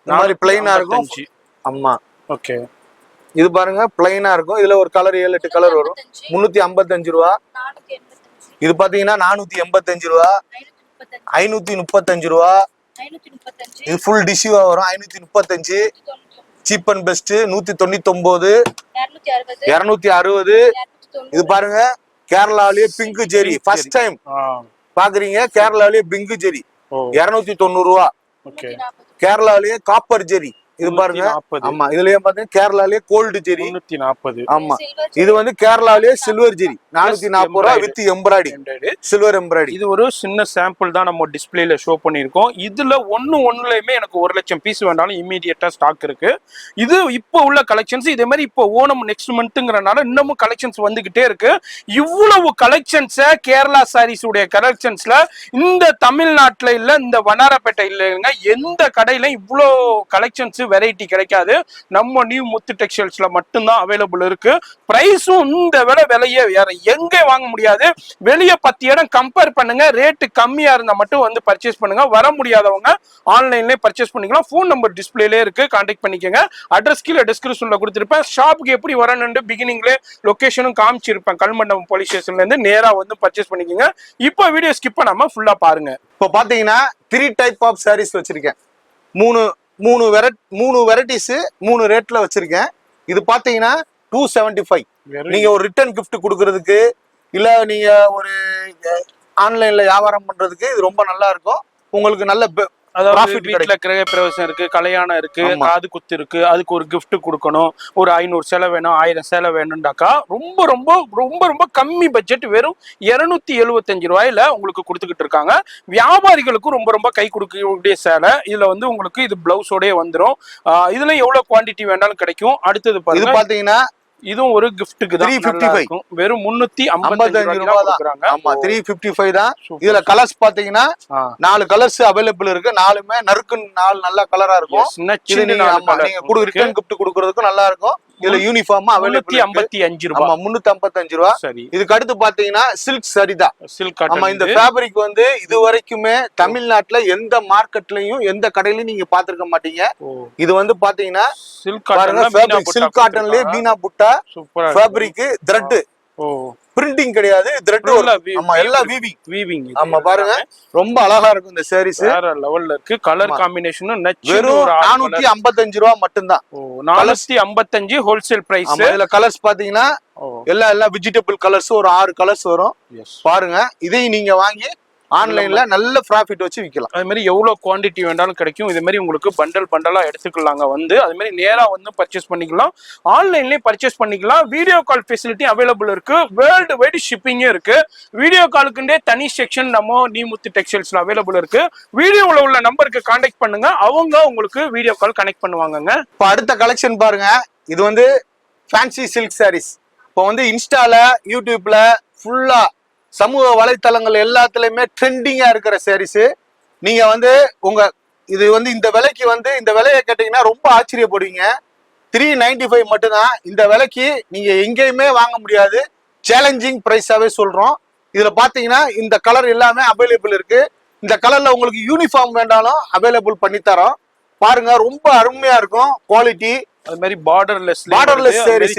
S1: இந்த மாதிரி பிளைனா இருக்கும். ஆமா.
S2: ஓகே.
S1: இது பாருங்க பிளைனா இருக்கும். இதுல ஒரு கலர் 7-8 கலர் வரும். 355 ரூபாய். இது பாத்தீங்கன்னா 485 ரூபாய், 535 ரூபாய். இது ஃபுல் டிஷ்யூவா வரும். 535. Cheap and best 199, 260. இது பாருங்க, கேரளாவிலேயே பிங்க் ஜெரி ஃபர்ஸ்ட் டைம் பாக்குறீங்க. கேரளாவிலேயே பிங்க் ஜெரி 290 ரூபாய். கேரளாவிலேயே காப்பர் ஜெரி. இது பாருங்க. ஆமா, இதுலயே பாத்தீங்கன்னா கேரளாலயே கோல்டு ஜெரி
S2: 340.
S1: ஆமா, இது வந்து கேரளாலயே சில்வர் ஜெரி 440 ரூபாய் வித் எம்ப்ராய்டரி, சில்வர் எம்ப்ராய்டரி.
S2: இது ஒரு சின்ன சாம்பிள் தான் நம்ம டிஸ்பிளேல ஷோ பண்ணிருக்கோம். இதுல ஒண்ணுலயுமே எனக்கு 1 லட்சம் பீஸ் வேண்டாலும் இமீடியட்டா ஸ்டாக் இருக்கு. இது இப்போ உள்ள கலெக்ஷன்ஸ். இதே மாதிரி இப்போ ஓணம் நெக்ஸ்ட் மந்த்ங்கறனால இன்னமும் கலெக்ஷன்ஸ் வந்துகிட்டே இருக்கு. இவ்வளவு கலெக்ஷன்ஸ் கேரளா சாரீஸ் உடைய கலெக்ஷன்ஸ்ல இந்த தமிழ்நாட்டுல இல்ல, இந்த வண்ணாரப்பேட்டை இல்லைங்க, எந்த கடையில இவ்வளவு கலெக்ஷன்ஸ் வெரைட்டி கிடைக்காது. நம்ம நியூ முத்து டெக்ஸ்டைல்ஸ்ல மட்டும்தான் அவைலபிள் இருக்கு. பிரைஸும் இந்த விலையை வேற எங்க வாங்க முடியாது. வெளியே 10 இடம் கம்பேர் பண்ணுங்க. ரேட்டு கம்மியா இருந்தா மட்டும் வந்து பர்ச்சேஸ் பண்ணுங்க. வர முடியாதவங்க ஆன்லைன்லயே பர்ச்சேஸ் பண்ணிக்கலாம். ஃபோன் நம்பர் டிஸ்பிளேல இருக்கு, கான்டாக்ட் பண்ணிக்கோங்க. அட்ரஸ் கீழே டிஸ்கிரிப்ஷன்ல கொடுத்துருப்பேன். ஷாப்புக்கு எப்படி வரணும்னு பிகினிங்ல லொகேஷனும் காமிச்சிருப்பேன். கல்மண்டபம் போலீஸ் ஸ்டேஷன்ல இருந்து நேரா வந்து பர்ச்சேஸ் பண்ணிக்கோங்க. இப்போ வீடியோ ஸ்கிப் பண்ணாம ஃபுல்லா பாருங்க.
S1: இப்போ பாத்தீங்கன்னா 3 டைப் ஆஃப் சாரீஸ் வச்சிருக்கேன். மூணு வெரைட்டிஸ் 3 ரேட்ல வச்சிருக்கேன். இது பாத்தீங்கன்னா 275. நீங்க ஒரு ரிட்டர்ன் கிஃப்ட் கொடுக்கறதுக்கு இல்ல நீங்க ஒரு ஆன்லைன்ல வியாபாரம் பண்றதுக்கு இது ரொம்ப நல்லா இருக்கும். உங்களுக்கு நல்ல
S2: அதாவது வீட்டுல கிரக பிரவேசம் இருக்கு, கல்யாணம் இருக்கு, காது குத்து இருக்கு, அதுக்கு ஒரு கிஃப்ட் கொடுக்கணும், ஒரு 500 சேலை வேணும், 1000 சேலை வேணும்டாக்கா ரொம்ப ரொம்ப ரொம்ப ரொம்ப கம்மி பட்ஜெட் வெறும் 275 ரூபாயில உங்களுக்கு கொடுத்துக்கிட்டு இருக்காங்க. வியாபாரிகளுக்கும் ரொம்ப ரொம்ப கை கொடுக்கக்கூடிய சேலை. இதுல வந்து உங்களுக்கு இது பிளவுஸோடய வந்துடும். இதுல எவ்வளவு குவான்டிட்டி வேணாலும் கிடைக்கும். அடுத்தது பாத்தீங்கன்னா இதுவும் ஒரு கிஃப்ட்டுக்கு தான் 355. வெறும் 355 ரூபாய் தான்.
S1: ஆமா 355 தான். இதுல கலர்ஸ் பாத்தீங்கன்னா 4 கலர்ஸ் அவைலபிள் இருக்கு. 4மே நறுக்கு 4 நல்ல கலரா இருக்கும். நீங்க ரிட்டர்ன் கிஃப்ட் கொடுக்கறதுக்கு நல்லா இருக்கும். இதுல யூனிஃபார்ம் அவைலபிள்
S2: 355 ரூபாய்.
S1: ஆமா 355 ரூபாய்.
S2: சரி.
S1: இதுக்கு அடுத்து பாத்தீங்கன்னா சில்க் சரிதா.
S2: சில்க்.
S1: ஆமா இந்த ஃபேப்ரிக் வந்து இது வரைக்குமே தமிழ்நாட்டுல எந்த மார்க்கெட்லயும் எந்த கடையிலயும் நீங்க பாத்துக்க மாட்டீங்க. இது வந்து பாத்தீங்கன்னா சில்க் காட்டன்லயே பீனா புட்டா ஃபேப்ரிக் த்ரெட். பிரிண்டிங் கிடையாது, த்ரெட். ஆமா எல்லாம் வீவிங். ஆமா பாருங்க ரொம்ப அழகா இருக்கும் இந்த சாரீஸ்.
S2: வேற லெவல்ல இருக்கு. கலர் காம்பினேஷனும்
S1: வெறும் 455 ரூபாய் மட்டும்தான்.
S2: 455 ஹோல்சேல் பிரைஸ்.
S1: இதுல கலர்ஸ் பாத்தீங்கன்னா எல்லாம் வெஜிடபிள் கலர்ஸ் ஒரு 6 கலர்ஸ் வரும். பாருங்க இதையும் நீங்க வாங்கி ஆன்லைன்ல நல்ல ப்ராஃபிட் வச்சு விற்கலாம்.
S2: அது மாதிரி எவ்வளவு குவான்டிட்டி வேண்டாலும் கிடைக்கும். இது மாதிரி உங்களுக்கு பண்டலா எடுத்துக்கலாங்க. வந்து அது மாதிரி நேரா வந்து பர்ச்சேஸ் பண்ணிக்கலாம், ஆன்லைன்லயே பர்ச்சேஸ் பண்ணிக்கலாம். வீடியோ கால் ஃபெசிலிட்டி அவைலபிள் இருக்கு. வேர்ல்டு வைட் ஷிப்பிங்கும் இருக்கு. வீடியோ காலுக்குண்டே தனி செக்ஷன் நம்ம நியூ முத்து டெக்ஸ்டைல்ஸ்ல அவைலபிள் இருக்கு. வீடியோல உள்ள நம்பருக்கு கான்டாக்ட் பண்ணுங்க, அவங்க உங்களுக்கு வீடியோ கால் கனெக்ட் பண்ணுவாங்க.
S1: இப்போ அடுத்த கலெக்ஷன் பாருங்க. இது வந்து ஃபேன்சி சில்க் சாரீஸ். இப்போ வந்து இன்ஸ்டால யூடியூப்ல ஃபுல்லா சமூக வலைத்தளங்கள் எல்லாத்துலயுமே ட்ரெண்டிங்கா இருக்கிற சாரீஸ். நீங்க வந்து இது வந்து இந்த விலைக்கு வந்து இந்த விலையை கேட்டீங்கன்னா ரொம்ப ஆச்சரியப்படுவீங்க. 395 மட்டும்தான். இந்த விலைக்கு நீங்க எங்கேயுமே வாங்க முடியாது. சேலஞ்சிங் பிரைஸாவே சொல்றோம். இதுல பாத்தீங்கன்னா இந்த கலர் எல்லாமே அவைலபிள் இருக்கு. இந்த கலர்ல உங்களுக்கு யூனிஃபார்ம் வேண்டாலும் அவைலபிள் பண்ணி தரோம். பாருங்க ரொம்ப அருமையா இருக்கும் குவாலிட்டி.
S2: அது மாதிரி பார்டர்லெஸ்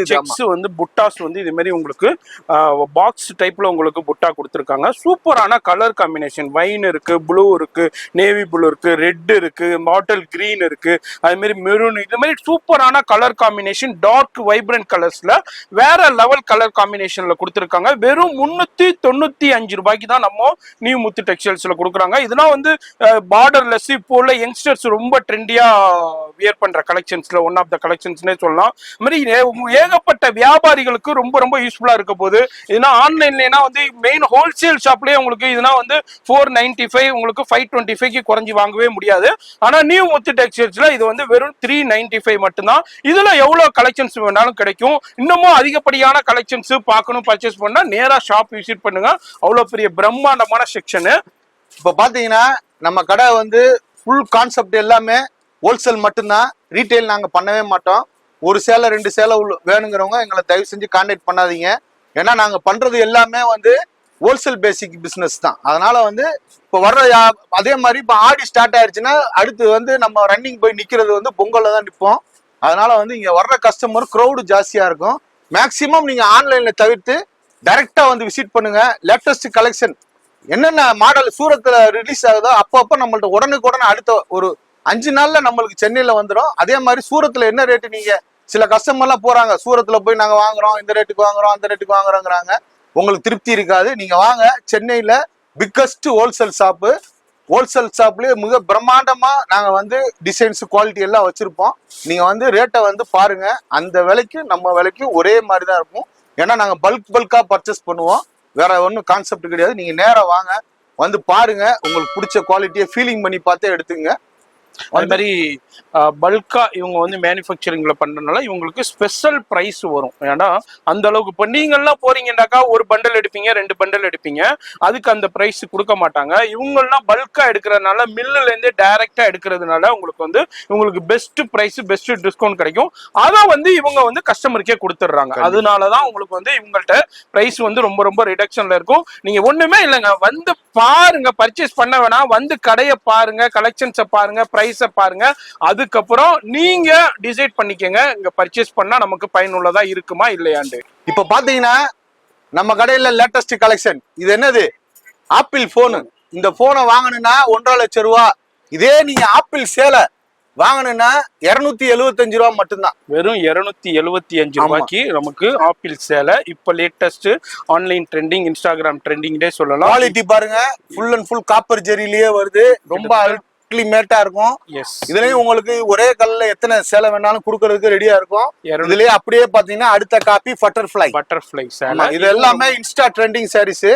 S2: செக்ஸ் வந்து புட்டாஸ் வந்து இது மாதிரி உங்களுக்கு பாக்ஸ் டைப்ல உங்களுக்கு புட்டா கொடுத்துருக்காங்க. சூப்பரான கலர் காம்பினேஷன். வைன் இருக்கு, ப்ளூ இருக்கு, நேவி ப்ளூ இருக்கு, ரெட் இருக்கு, பாட்டில் கிரீன் இருக்கு, அது மாதிரி மெரூன். இது மாதிரி சூப்பரான கலர் காம்பினேஷன். டார்க் வைப்ரண்ட் கலர்ஸ்ல வேற லெவல் கலர் காம்பினேஷன்ல கொடுத்துருக்காங்க. வெறும் 395 ரூபாய்க்கு தான் நம்ம நியூ முத்து டெக்ஸ்டைல்ஸ்ல கொடுக்குறாங்க. இதெல்லாம் வந்து பார்டர்லெஸ் இப்போ உள்ள யங்ஸ்டர்ஸ் ரொம்ப ட்ரெண்டியா வியர் பண்ற கலெக்ஷன்ஸ்ல ஒன் ஆஃப் த கலெக்ஷன்ஸ்னே சொல்லலாம். மாதிரி ஏகப்பட்ட வியாபாரிகளுக்கு ரொம்ப ரொம்ப யூஸ்ஃபுல்லா இருக்க போகுது. இதுனா ஆன்லைன்லனா வந்து மெயின் ஹோல்சேல் ஷாப்லயே உங்களுக்கு இதுனா வந்து 495 உங்களுக்கு 525க்கு குறைஞ்சி வாங்கவே முடியாது. ஆனா நியூ முத்து டெக்ஸ்டைல்ஸ்ல இது வந்து வெறும் 395 மட்டும்தான். இதுல எவ்வளவு கலெக்ஷன்ஸ் வேணாலும் கிடைக்கும். இன்னமும் அதிகப்படியான கலெக்ஷன்ஸ் பார்க்கணும், பர்ச்சேஸ் பண்ணா நேரா ஷாப் விசிட் பண்ணுங்க. அவ்வளவு பெரிய பிரம்மாண்டமான செக்ஷனு.
S1: இப்ப பாத்தீங்கன்னா நம்ம கடை வந்து ஃபுல் கான்செப்ட் எல்லாமே ஹோல்சேல் மட்டும்தான். ரீட்டைல் நாங்க பண்ணவே மாட்டோம். ஒரு சேலை 2 சேலை வேணுங்கிறவங்க எங்களை தயவு செஞ்சு கான்டாக்ட் பண்ணாதீங்க. ஏன்னா நாங்க பண்றது எல்லாமே வந்து ஹோல்சேல் பேசிக் பிசினஸ் தான். அதனால வந்து இப்போ வர்ற அதே மாதிரி இப்போ ஆடி ஸ்டார்ட் ஆயிடுச்சுன்னா அடுத்து வந்து நம்ம ரன்னிங் போய் நிக்கிறது வந்து பொங்கல்ல தான் நிற்போம். அதனால வந்து இங்க வர்ற கஸ்டமர் க்ரௌடு ஜாஸ்தியா இருக்கும். மேக்சிமம் நீங்க ஆன்லைன்ல தவிர்த்து டைரக்டா வந்து விசிட் பண்ணுங்க. லேட்டஸ்ட் கலெக்ஷன் என்னென்ன மாடல் சூரத்துல ரிலீஸ் ஆகுதோ அப்பப்போ நம்மள்ட்ட உடனுக்குடனே அடுத்த ஒரு 5 நாள்ல நம்மளுக்கு சென்னையில வந்துடும். அதே மாதிரி சூரத்துல என்ன ரேட்டு, நீங்க சில கஸ்டமர்லாம் போறாங்க சூரத்துல போய் நாங்க வாங்குறோம், இந்த ரேட்டுக்கு வாங்குறோம், அந்த ரேட்டுக்கு வாங்குறோங்கிறாங்க. உங்களுக்கு திருப்தி இருக்காது. நீங்க வாங்க, சென்னையில பிக்கஸ்ட் ஹோல்சேல் ஷாப்பு. ஹோல்சேல் ஷாப்லயே மிக பிரம்மாண்டமா நாங்க வந்து டிசைன்ஸ் குவாலிட்டி எல்லாம் வச்சிருப்போம். நீங்க வந்து ரேட்டை வந்து பாருங்க. அந்த விலைக்கு நம்ம விலைக்கு ஒரே மாதிரி தான் இருக்கும். ஏன்னா நாங்க பல்கா பர்ச்சேஸ் பண்ணுவோம். வேற ஒன்றும் கான்செப்ட் கிடையாது. நீங்க நேரா வாங்க, வந்து பாருங்க. உங்களுக்கு பிடிச்ச குவாலிட்டியை ஃபீலிங் பண்ணி பார்த்தே எடுத்துங்க.
S2: அது மாதிரி பல்கா இவங்க வந்து மேனுஃபேக்சரிங்ல பண்றதுனால இவங்களுக்கு ஸ்பெஷல் பிரைஸ் வரும். ஏன்னா அந்த அளவுக்கு இப்போ நீங்கள்லாம் போறீங்கன்னாக்கா ஒரு பண்டல் எடுப்பீங்க, 2 பண்டல் எடுப்பீங்க, அதுக்கு அந்த பிரைஸ் கொடுக்க மாட்டாங்க. இவங்கெல்லாம் பல்கா எடுக்கிறதுனால மில்லுல இருந்து டைரக்டா எடுக்கிறதுனால உங்களுக்கு பெஸ்ட் பிரைஸ் பெஸ்ட் டிஸ்கவுண்ட் கிடைக்கும். அதை வந்து இவங்க வந்து கஸ்டமருக்கே கொடுத்துட்றாங்க. அதனாலதான் உங்களுக்கு வந்து இவங்கள்ட்ட பிரைஸ் வந்து ரொம்ப ரொம்ப ரிடக்ஷன்ல இருக்கும். நீங்க ஒண்ணுமே இல்லைங்க, வந்து பாருங்க, பர்ச்சேஸ் பண்ண வேணாம், வந்து கடையை பாருங்க, கலெக்ஷன்ஸை பாருங்க, பிரைஸை பாருங்க, அதுக்கப்புறம் நீங்க டிசைட் பண்ணிக்கங்க இங்க பர்ச்சேஸ் பண்ணா நமக்கு பயனுள்ளதா இருக்குமா இல்லையாண்டு.
S1: இப்ப பாத்தீங்கன்னா நம்ம கடையில லேட்டஸ்ட் கலெக்ஷன் இது என்னது, ஆப்பிள் போனு. இந்த போனை வாங்கணும்னா 1.5 லட்சம் ரூபா. இதே நீங்க ஆப்பிள் சேலை வாங்கணும்னா 275 ரூபா மட்டும்தான்.
S2: வெறும் 275 ரூபாய்க்கு நமக்கு ஆப்பிள் சேலை இப்ப latest online trending, Instagram trending டே சொல்லலாம்.
S1: குவாலிட்டி பாருங்க, ஃபுல் அண்ட் ஃபுல் காப்பர் ஜெரியிலேயே வருது, ரொம்ப மேட்டா இருக்கும். இதுலயும் உங்களுக்கு ஒரே கல்ல எத்தனை சேலை வேணாலும் குடுக்கறதுக்கு ரெடியா இருக்கும். இதுலயே அப்படியே பாத்தீங்கன்னா அடுத்த காப்பி பட்டர்ஃப்ளை சேலை. இது எல்லாமே இன்ஸ்டா ட்ரெண்டிங் சாரீஸ்.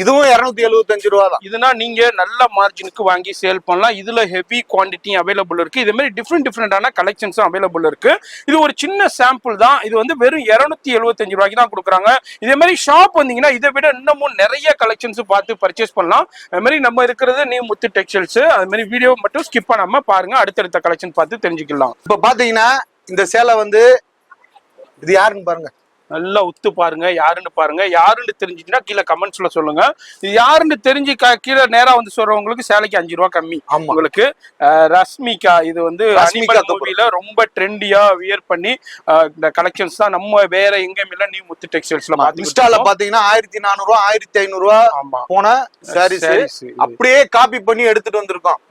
S1: இதுவும் 275 ரூபா தான்.
S2: இதுனா நீங்க நல்ல மார்ஜினுக்கு வாங்கி சேல் பண்ணலாம். இதுல ஹெவி குவாண்டிட்டி அவைலபிள் இருக்கு. இதே மாதிரி டிஃப்ரெண்டான கலெக்ஷன்ஸும் அவைலபிள் இருக்கு. இது ஒரு சின்ன சாம்பிள் தான். இது வந்து வெறும் 275 ரூபாய்க்கு தான் கொடுக்குறாங்க. இதே மாதிரி ஷாப் வந்தீங்கன்னா இதை விட இன்னமும் நிறைய கலெக்ஷன்ஸ் பார்த்து பர்ச்சேஸ் பண்ணலாம். அது மாதிரி நம்ம இருக்கிறது நியூ முத்து டெக்ஸ்டைல்ஸ். அது மாதிரி வீடியோ மட்டும் ஸ்கிப் பண்ணாம பாருங்க, அடுத்தடுத்த கலெக்ஷன் பார்த்து தெரிஞ்சுக்கலாம்.
S1: இப்ப பாத்தீங்கன்னா இந்த சேலை வந்து இது யாருன்னு பாருங்க,
S2: நல்லா உத்து பாருங்க, யாருன்னு பாருங்க. யாருன்னு தெரிஞ்சுச்சுன்னா கீழே கமெண்ட்ஸ்ல சொல்லுங்க. இது யாருன்னு தெரிஞ்சு கீழே நேரா வந்து சொல்றவங்களுக்கு சேலைக்கு 5 ரூபா கம்மி. உங்களுக்கு ரஷ்மிகா, இது வந்து மூவில ரொம்ப ட்ரெண்டியா வியர் பண்ணி இந்த கலெக்ஷன்ஸ் தான் நம்ம வேற எங்கேயும் இல்ல, நியூ முத்து டெக்ஸ்டைல்ஸ்ல
S1: இன்ஸ்டால பாத்தீங்கன்னா 1400 ரூபா 1500 ரூபா போன சாரீஸ் அப்படியே காப்பி பண்ணி எடுத்துட்டு வந்திருக்கோம்.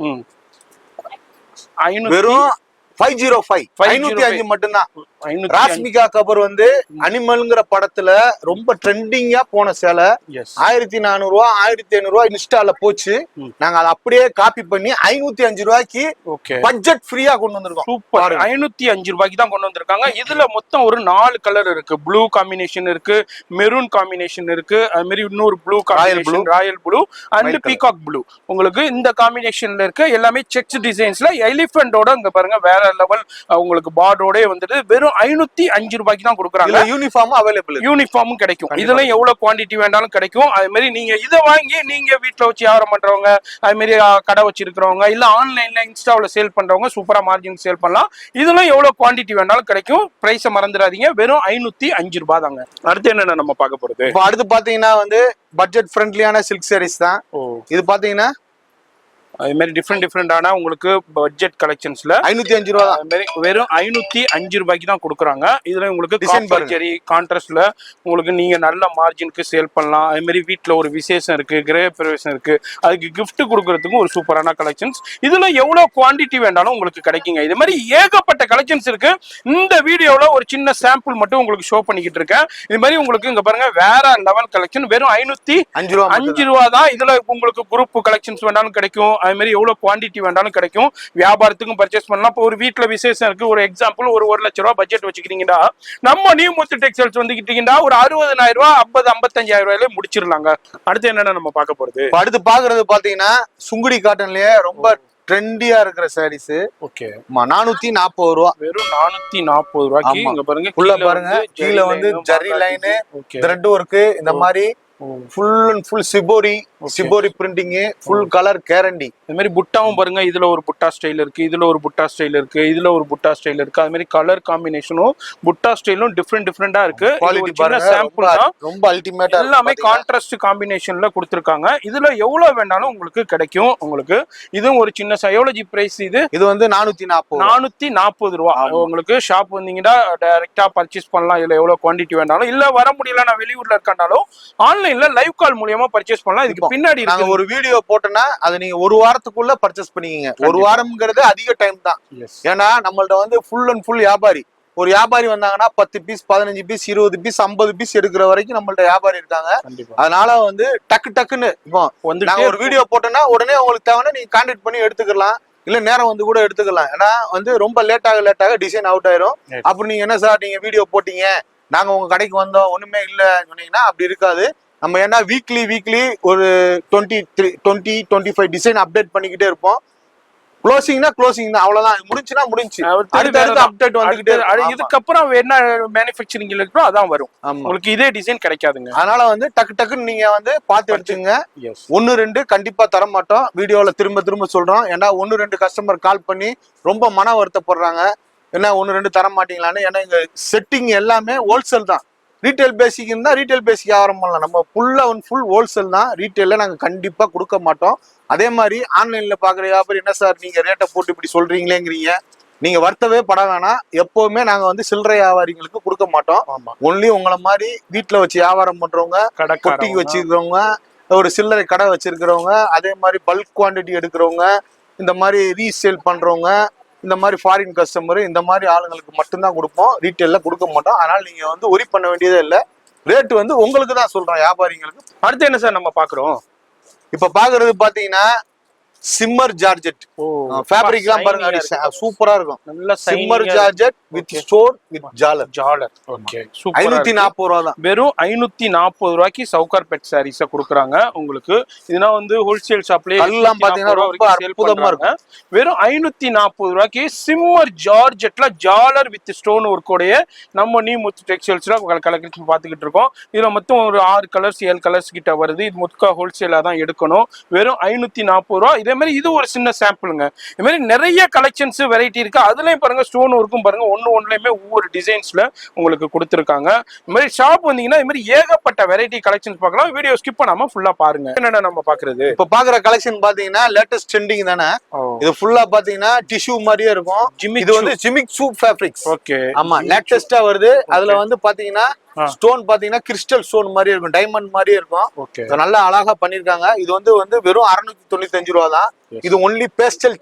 S1: வெறும் 505 மட்டும்தான். ராஷ்மிகா கபூர் வந்து அனிமல்ங்கிற படத்துல ரொம்ப ட்ரெண்டிங்கா போன சேலை 1400 ரூபா 1500 ரூபா இன்ஸ்டால போச்சு. நாங்க அதை அப்படியே காப்பி பண்ணி 505 ரூபாய்க்கு பட்ஜெட் ஃப்ரீயா கொண்டு வந்திருக்கோம்.
S2: சூப்பர். 505 ரூபாய்க்கு தான் கொண்டு வந்திருக்காங்க. இதுல மொத்தம் ஒரு 4 கலர் இருக்கு. ப்ளூ காம்பினேஷன் இருக்கு, மெரூன் காம்பினேஷன் இருக்கு, அது மாதிரி இன்னொரு blue combination, Royal blue and peacock blue. உங்களுக்கு இந்த காம்பினேஷன்ல இருக்கு. எல்லாமே செக்ஸ் டிசைன்ஸ்ல எலிஃபென்டோட இங்க பாருங்க வேற லெவல் உங்களுக்கு பார்டோட வந்துட்டு வெறும் 505 ரூபாய்க்கு தான் கொடுக்குறாங்க. யூனிஃபார்மும் கிடைக்கும். இதுல எவ்வளவு குவாண்டிட்டி வேண்டாலும் கிடைக்கும். அது மாதிரி நீங்க இதை வாங்கி நீங்க வீட்டுல வச்சு வியாபாரம் பண்றவங்க, அது மாதிரி கடை வச்சிருக்கிறவங்க, இல்ல ஆன்லைன்ல இன்ஸ்டாவில் சேல் பண்றவங்க சூப்பரா மார்ஜின் சேல் பண்ணலாம். இதுல எவ்வளவு குவாண்டிட்டி வேண்டாலும் கிடைக்கும். பிரைஸை மறந்துடாதீங்க, வெறும் 505 ரூபாய் தாங்க. அடுத்து என்னென்ன நம்ம பார்க்க போறது,
S1: அடுத்து பாத்தீங்கன்னா வந்து பட்ஜெட் ஃப்ரெண்ட்லியான சில்க் சாரீஸ் தான். இது பாத்தீங்கன்னா
S2: அது மாதிரி டிஃப்ரெண்டான உங்களுக்கு பட்ஜெட் கலெக்ஷன்ஸ்ல
S1: 505 ரூபா
S2: வெறும் 505 ரூபாய்க்கு தான் கொடுக்குறாங்க. இதுல உங்களுக்கு ஜெரி கான்ட்ராஸ்ட்ல உங்களுக்கு நீங்க நல்ல மார்ஜினுக்கு சேல் பண்ணலாம். அது மாதிரி வீட்டுல ஒரு விசேஷம் இருக்கு, கிரக பிரவேசம் இருக்கு, அதுக்கு கிஃப்ட் கொடுக்கறதுக்கும் ஒரு சூப்பரான கலெக்ஷன்ஸ். இதுல எவ்வளவு குவாண்டிட்டி வேண்டாலும் உங்களுக்கு கிடைக்குங்க. இது மாதிரி ஏகப்பட்ட கலெக்ஷன்ஸ் இருக்கு. இந்த வீடியோல ஒரு சின்ன சாம்பிள் மட்டும் உங்களுக்கு ஷோ பண்ணிக்கிட்டு இருக்கேன். இது மாதிரி உங்களுக்கு இங்க பாருங்க வேற லெவல் கலெக்ஷன் வெறும் 505 ரூபா தான். இதுல உங்களுக்கு குரூப் கலெக்ஷன்ஸ் வேண்டாலும் கிடைக்கும். அது மாதிரி எவ்வளவு குவாண்டிட்டி வேண்டாலும் கிடைக்கும். வியாபாரத்துக்கும் பர்ச்சேஸ் பண்ணலாம். இப்போ ஒரு வீட்டுல விசேஷம் இருக்கு, ஒரு எக்ஸாம்பிள் ஒரு 1 லட்சம் ரூபாய் பட்ஜெட் வச்சுக்கிறீங்கன்னா நம்ம நியூ முத்து டெக்ஸ்டைல்ஸ் வந்துக்கிட்டீங்கன்னா ஒரு 60,000 ரூபாய் 50-55,000 ரூபாயில முடிச்சிடலாங்க. அடுத்து என்னன்னா நம்ம பார்க்க போறது,
S1: அடுத்து பாக்குறது பாத்தீங்கன்னா சுங்குடி காட்டன்லயே ரொம்ப ட்ரெண்டியா இருக்கிற சாரீஸ்.
S2: ஓகே,
S1: 440 ரூபா.
S2: வெறும் 440 ரூபாய்க்கு இங்க பாருங்க.
S1: உள்ள பாருங்க, கீழ வந்து ஜரி லைன், த்ரெட் ஒர்க், இந்த மாதிரி full and full shibori printing, full colour guarantee.
S2: இந்த மாதிரி புட்டாவும் பாருங்க. இதுல ஒரு புட்டா ஸ்டைல் இருக்கு, இதுல ஒரு புட்டா ஸ்டைல் இருக்கு, இதுல ஒரு புட்டா ஸ்டைல் இருக்கு. அது மாதிரி கலர் காம்பினேஷனும் புட்டா ஸ்டைலும் டிஃப்ரெண்டா இருக்கு. சாம்பிள் தான்,
S1: ரொம்ப அல்டிமேட்டா
S2: எல்லாமே கான்ட்ராஸ்ட் காம்பினேஷன்ல கொடுத்திருக்காங்க. இதுல எவ்வளவு வேண்டாலும் உங்களுக்கு கிடைக்கும். உங்களுக்கு இதுவும் ஒரு சின்ன சயோலஜி பிரைஸ். இது
S1: வந்து 440
S2: ரூபா. உங்களுக்கு ஷாப் வந்தீங்கன்னா டைரக்டா பர்ச்சேஸ் பண்ணலாம். இதுல எவ்வளவு குவாண்டிட்டி வேண்டாலும், இல்ல வர முடியல நான் வெளியூர்ல இருக்காண்டாலும் ஆன்லைன்ல லைவ் கால் மூலமா பர்ச்சேஸ் பண்ணலாம். இதுக்கு பின்னாடி
S1: நாங்க ஒரு வீடியோ போட்டோம்னா அதை நீங்க ஒரு வாரத்துக்குள்ள பர்ச்சேஸ் பண்ணிக்கீங்க. ஒரு வாரம்ங்கிறது அதிக டைம் தான். ஏன்னா நம்மள்ட்ட வந்து ஃபுல் அண்ட் ஃபுல் வியாபாரி. ஒரு வியாபாரி வந்தாங்கன்னா 10 பீஸ் 15 பீஸ் 20 பீஸ் 50 பீஸ் எடுக்கிற வரைக்கும் நம்மள்ட்ட வியாபாரி இருக்காங்க. அதனால வந்து டக்குன்னு இப்போ நாங்க ஒரு வீடியோ போட்டோம்னா உடனே உங்களுக்கு தேவைன்னா நீங்க கான்டாக்ட் பண்ணி எடுத்துக்கலாம். இல்ல நேரம் வந்து கூட எடுத்துக்கலாம். ஏன்னா வந்து ரொம்ப லேட்டாக டிசைன் அவுட் ஆயிரும். அப்புறம் நீங்க என்ன சார் நீங்க வீடியோ போட்டீங்க, நாங்க உங்க கடைக்கு வந்தோம், ஒண்ணுமே இல்ல சொன்னீங்கன்னா அப்படி இருக்காது. நம்ம ஏன்னா வீக்லி ஒரு 20-25 டிசைன் அப்டேட் பண்ணிக்கிட்டே இருப்போம். க்ளோசிங்னா க்ளோசிங் தான், அவ்வளவுதான். முடிஞ்சுனா முடிஞ்சு, அடுத்த அப்டேட் வந்துகிட்டே இருக்கும்.
S2: இதுக்கப்புறம் என்ன மேனுஃபேக்சரிங் இருக்கோ அதான் வரும். உங்களுக்கு இதே டிசைன் கிடைக்காதுங்க.
S1: அதனால வந்து டக்கு டக்குன்னு நீங்க வந்து பார்த்து எடுத்துங்க. 1-2 கண்டிப்பா தர மாட்டோம். வீடியோல திரும்ப திரும்ப சொல்றோம். ஏன்னா 1-2 கஸ்டமர் கால் பண்ணி ரொம்ப மன வருத்தப்படுறாங்க, என்ன 1-2 தர மாட்டீங்களான்னு. ஏன்னா எங்க செட்டிங் எல்லாமே ஹோல்சேல் தான். ரீட்டைல் பேசிக் இருந்தா ரீட்டைல் பேசிக் வியாபாரம் பண்ணலாம். நம்ம ஃபுல் ஹோல்சேல் தான். ரீட்டைல்ல நாங்க கண்டிப்பா கொடுக்க மாட்டோம். அதே மாதிரி ஆன்லைன்ல பாக்குற வியாபாரி, என்ன சார் நீங்க ரேட்டை போட்டு இப்படி சொல்றீங்களேங்கிறீங்க, நீங்க வருத்தவே பட வேணாம். எப்பவுமே நாங்க வந்து சில்லறை வியாபாரிகளுக்கு கொடுக்க மாட்டோம். ஒன்லி உங்களை மாதிரி வீட்டுல வச்சு வியாபாரம் பண்றவங்க, கொட்டிக்கு வச்சிருக்கிறவங்க, ஒரு சில்லறை கடை வச்சிருக்கிறவங்க, அதே மாதிரி பல்க் குவான்டிட்டி எடுக்கிறவங்க, இந்த மாதிரி ரீசேல் பண்றவங்க, இந்த மாதிரி ஃபாரின் கஸ்டமர், இந்த மாதிரி ஆளுங்களுக்கு மட்டும்தான் கொடுப்போம். ரீட்டைல்ல கொடுக்க மாட்டோம். அதனால நீங்க வந்து ஒரி பண்ண வேண்டியதே இல்லை. ரேட் வந்து உங்களுக்கு தான் சொல்றோம், வியாபாரிங்களுக்கு.
S2: அடுத்து என்ன சார் நம்ம பாக்குறோம்?
S1: இப்ப பாக்குறது பாத்தீங்கன்னா சிம்மர் ஜார்ஜெட். ஃபேப்ரிக் எல்லாம் பாருங்க சூப்பரா இருக்கும். நல்ல shimmer georgette with stone with ஜாலர்.
S2: ஓகே,
S1: 540 ரூபா தான்.
S2: வெறும் 540 ரூபாய்க்கு சவுகார் பெட் சாரீஸ் கொடுக்குறாங்க உங்களுக்கு. இதுனா வந்து ஹோல்சேல் ஷாப்லயே
S1: எல்லாம் பாத்தீங்கன்னா ரொம்ப அற்புதமா இருக்கும்.
S2: வெறும் 540 ரூபாய்க்கு சிம்மர் ஜார்ஜெட்ல ஜாலர் வித் ஸ்டோன் ஒர்க்கோடைய நம்ம நியூ முத்து டெக்ஸ்டைல்ஸ்ல கலெக்ஷன் பாத்துக்கிட்டு இருக்கோம். இதுல மொத்தம் ஒரு 6 கலர்ஸ் 7 கலர்ஸ் கிட்ட வருது. இது மொத்த ஹோல்சேலா தான் எடுக்கணும். வெறும் 540 ரூபா. இதே மாதிரி இது ஒரு சின்ன சாம்பிளுங்க. இது மாதிரி நிறைய கலெக்ஷன்ஸ் வெரைட்டி இருக்கு. அதுலயும் பாருங்க ஸ்டோன் ஒர்க்கும் பாருங்க, ஒண்ணுலயுமே ஒவ்வொரு டிசைன்ஸ்ல உங்களுக்கு கொடுத்துருக்காங்க. இந்த மாதிரி ஷாப் வந்தீங்கன்னா இது மாதிரி ஏகப்பட்ட வெரைட்டி கலெக்ஷன்ஸ் பார்க்கலாம். வீடியோ ஸ்கிப் பண்ணாம ஃபுல்லா பாருங்க. என்னென்ன நம்ம பாக்குறது
S1: இப்ப பாக்குற கலெக்ஷன் பாத்தீங்கன்னா லேட்டஸ்ட் ட்ரெண்டிங் தானே. இது ஃபுல்லா பாத்தீங்கன்னா டிஷ்யூ மாதிரியே இருக்கும். இது வந்து ஜிமிக்சூ ஃபேப்ரிக்ஸ்.
S2: ஓகே,
S1: ஆமா, லேட்டஸ்டா வருது. அதுல வந்து பாத்தீங்கன்னா ஸ்டோன் பாத்தீங்கன்னா கிறிஸ்டல் ஸ்டோன் மாதிரி இருக்கும், டைமண்ட் மாதிரியே இருக்கும். நல்லா அழகா பண்ணிருக்காங்க. இது வந்து வெறும் 695 ரூபா தான். இது ஒன்லி பேஸ்டல்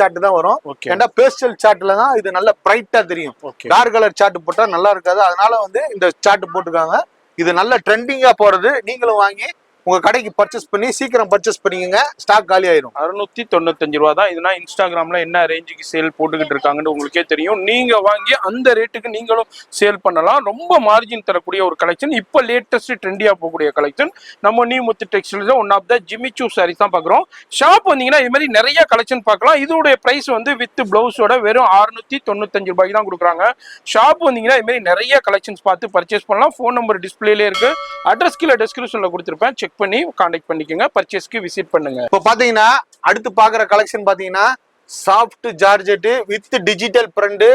S1: சார்ட் தான் வரும். ஏன்னா பேஸ்டல் சார்ட்ல தான் இது நல்ல பிரைட்டா தெரியும். டார்க் கலர் சார்ட் போட்டா நல்லா இருக்காது. அதனால வந்து இந்த சார்ட் போட்டுருக்காங்க. இது நல்ல ட்ரெண்டிங்கா போறது. நீங்களும் வாங்கி உங்க கடைக்கு பர்ச்சேஸ் பண்ணி சீக்கிரம் பர்ச்சேஸ் பண்ணிக்கங்க, ஸ்டாக் காலி ஆயிரும்.
S2: 695 ரூபா தான். இதுனா இன்ஸ்டாகிராம்ல என்ன ரேஞ்சுக்கு சேல் போட்டுக்கிட்டு இருக்காங்கன்னு உங்களுக்கே தெரியும். நீங்க வாங்கி அந்த ரேட்டுக்கு நீங்களும் சேல் பண்ணலாம். ரொம்ப மார்ஜின் தரக்கூடிய ஒரு கலெக்ஷன். இப்போ லேட்டஸ்ட் ட்ரெண்டியா போகக்கூடிய கலெக்ஷன் நம்ம new Muthu textiles one of the Jimmy Choo sarees தான் பாக்குறோம். ஷாப் வந்தீங்கன்னா இது மாதிரி நிறைய கலெக்ஷன் பார்க்கலாம். இதோடைய பிரைஸ் வந்து வித் பிளவுஸோட வெறும் 695 ரூபாய்க்கு தான் கொடுக்குறாங்க. ஷாப் வந்தீங்கன்னா இது மாதிரி நிறைய கலெக்ஷன்ஸ் பார்த்து பர்ச்சேஸ் பண்ணலாம். ஃபோன் நம்பர் டிஸ்பிளேல இருக்கு, அட்ரஸ் கீழே டிஸ்கிரிப்ஷன்ல கொடுத்துருப்பேன். செக் பண்ணி கான்டாக்ட் பண்ணிக்கங்க, பர்ச்சேஸ்க்கு விசிட் பண்ணுங்க.
S1: இப்போ பாத்தீங்கன்னா அடுத்து பாக்குற கலெக்ஷன் பாத்தீங்கன்னா soft georgette with digital print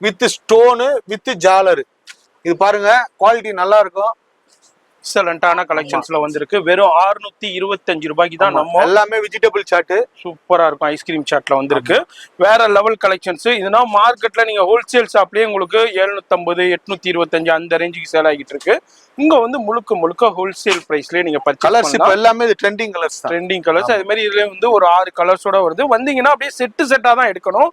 S1: with stone with ஜாலர். இது பாருங்க, குவாலிட்டி நல்லா இருக்கும்.
S2: எக்ஸலண்டான கலெக்ஷன்ஸ்ல வந்திருக்கு. வெறும் 625 ரூபாய்க்கு தான். நம்ம
S1: எல்லாமே வெஜிடபிள் சாட்
S2: சூப்பரா இருக்கும். ஐஸ்கிரீம் சாட்ல வந்திருக்கு. வேற லெவல் கலெக்ஷன்ஸ். இதுனா மார்க்கெட்ல நீங்க ஹோல்சேல் ஷாப்லயே உங்களுக்கு 750 825 அந்த ரேஞ்சுக்கு சேல் ஆகிட்டு இருக்கு. இங்க வந்து முழுக்க ஹோல்சேல் பிரைஸ்லயே நீங்க
S1: கலர்ஸ் எல்லாமே இது ட்ரெண்டிங் கலர்ஸ் தான்.
S2: Trending colours. அது மாதிரி இதுல வந்து ஒரு 6 கலர்ஸோட வருது. வந்தீங்கன்னா அப்படியே செட்டா தான் எடுக்கணும்.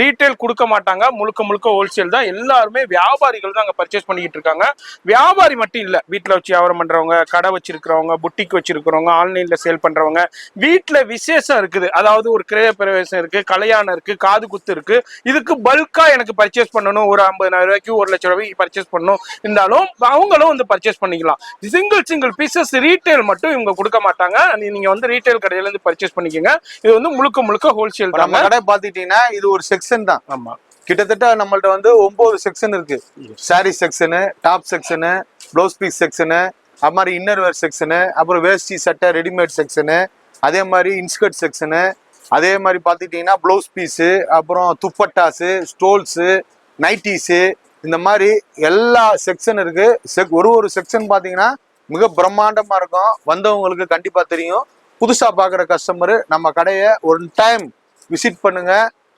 S2: ரீட்டைல் கொடுக்க மாட்டாங்க. முழுக்க ஹோல்சேல் தான். எல்லாருமே வியாபாரிகள் தான் அங்க பர்ச்சேஸ் பண்ணிக்கிட்டு இருக்காங்க. வியாபாரி மட்டும் இல்ல, வீட்டுல வச்சு வியாபாரம் பண்றவங்க, கடை வச்சிருக்கிறவங்க, புட்டிக் வச்சிருக்கிறவங்க, ஆன்லைன்ல சேல் பண்றவங்க, வீட்டுல விசேஷம் இருக்குது, அதாவது ஒரு கிரய பிரவேசம் இருக்கு, கல்யாணம் இருக்கு, காது குத்து இருக்கு, இதுக்கு பல்கா எனக்கு பர்ச்சேஸ் பண்ணணும், ஒரு 50,000 ரூபாய்க்கு 1,00,000 ரூபாய்க்கு பர்ச்சேஸ் பண்ணணும் இருந்தாலும் அவங்களும் வந்து பர்ச்சேஸ் பண்ணிக்கலாம். சிங்கிள் பீசஸ் ரீட்டைல் மட்டும் இவங்க கொடுக்க மாட்டாங்க. நீங்க வந்து ரீட்டைல் கடையில இருந்து பர்ச்சேஸ் பண்ணிக்கங்க. இது வந்து முழுக்க ஹோல்சேல் தான்.
S1: நம்ம கடை பாத்துட்டீங்கன்னா இது ஒரு செக்ஷன் தான்.
S2: ஆமா,
S1: கிட்டத்தட்ட நம்மள்ட்ட வந்து 9 செக்ஷன் இருக்கு. Sari section, top section, blouse piece section, அது மாதிரி இன்னர் வேர் செக்ஷனு, அப்புறம் வேஷ்டி சட்டை ரெடிமேட் செக்ஷனு, அதே மாதிரி இன்ஸ்கர்ட் செக்ஷனு, அதே மாதிரி பார்த்துக்கிட்டிங்கன்னா ப்ளவுஸ் பீஸு, அப்புறம் துப்பட்டாஸு, ஸ்டோல்ஸு, நைட்டிஸு, இந்த மாதிரி எல்லா செக்ஷன் இருக்கு. ஒரு செக்ஷன் பார்த்தீங்கன்னா மிக பிரம்மாண்டமாக இருக்கும். வந்தவங்களுக்கு கண்டிப்பாக தெரியும். புதுசாக பார்க்குற கஸ்டமரு நம்ம கடையை ஒரு டைம் விசிட் பண்ணுங்க.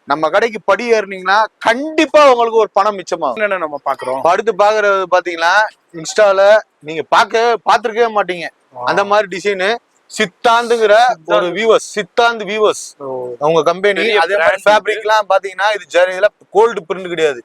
S1: நம்ம கடைக்கு படி ஏறினீங்கன்னா கண்டிப்பா உங்களுக்கு ஒரு பணம் மிச்சமாகும்.
S2: என்னென்ன நம்ம பாக்குறோம்.
S1: அடுத்து பாக்குறது பாத்தீங்கன்னா இன்ஸ்டால நீங்க பாத்துருக்கவே மாட்டீங்க அந்த மாதிரி டிசைனு. சித்தாந்துங்கிற ஒரு வியூவர்ஸ், சித்தாந்து வியூவர்ஸ் அவங்க கம்பெனி. அதே மாதிரி ஃபேப்ரிக் எல்லாம் பாத்தீங்கன்னா இது கோல்டு பிரிண்ட் கிடையாது,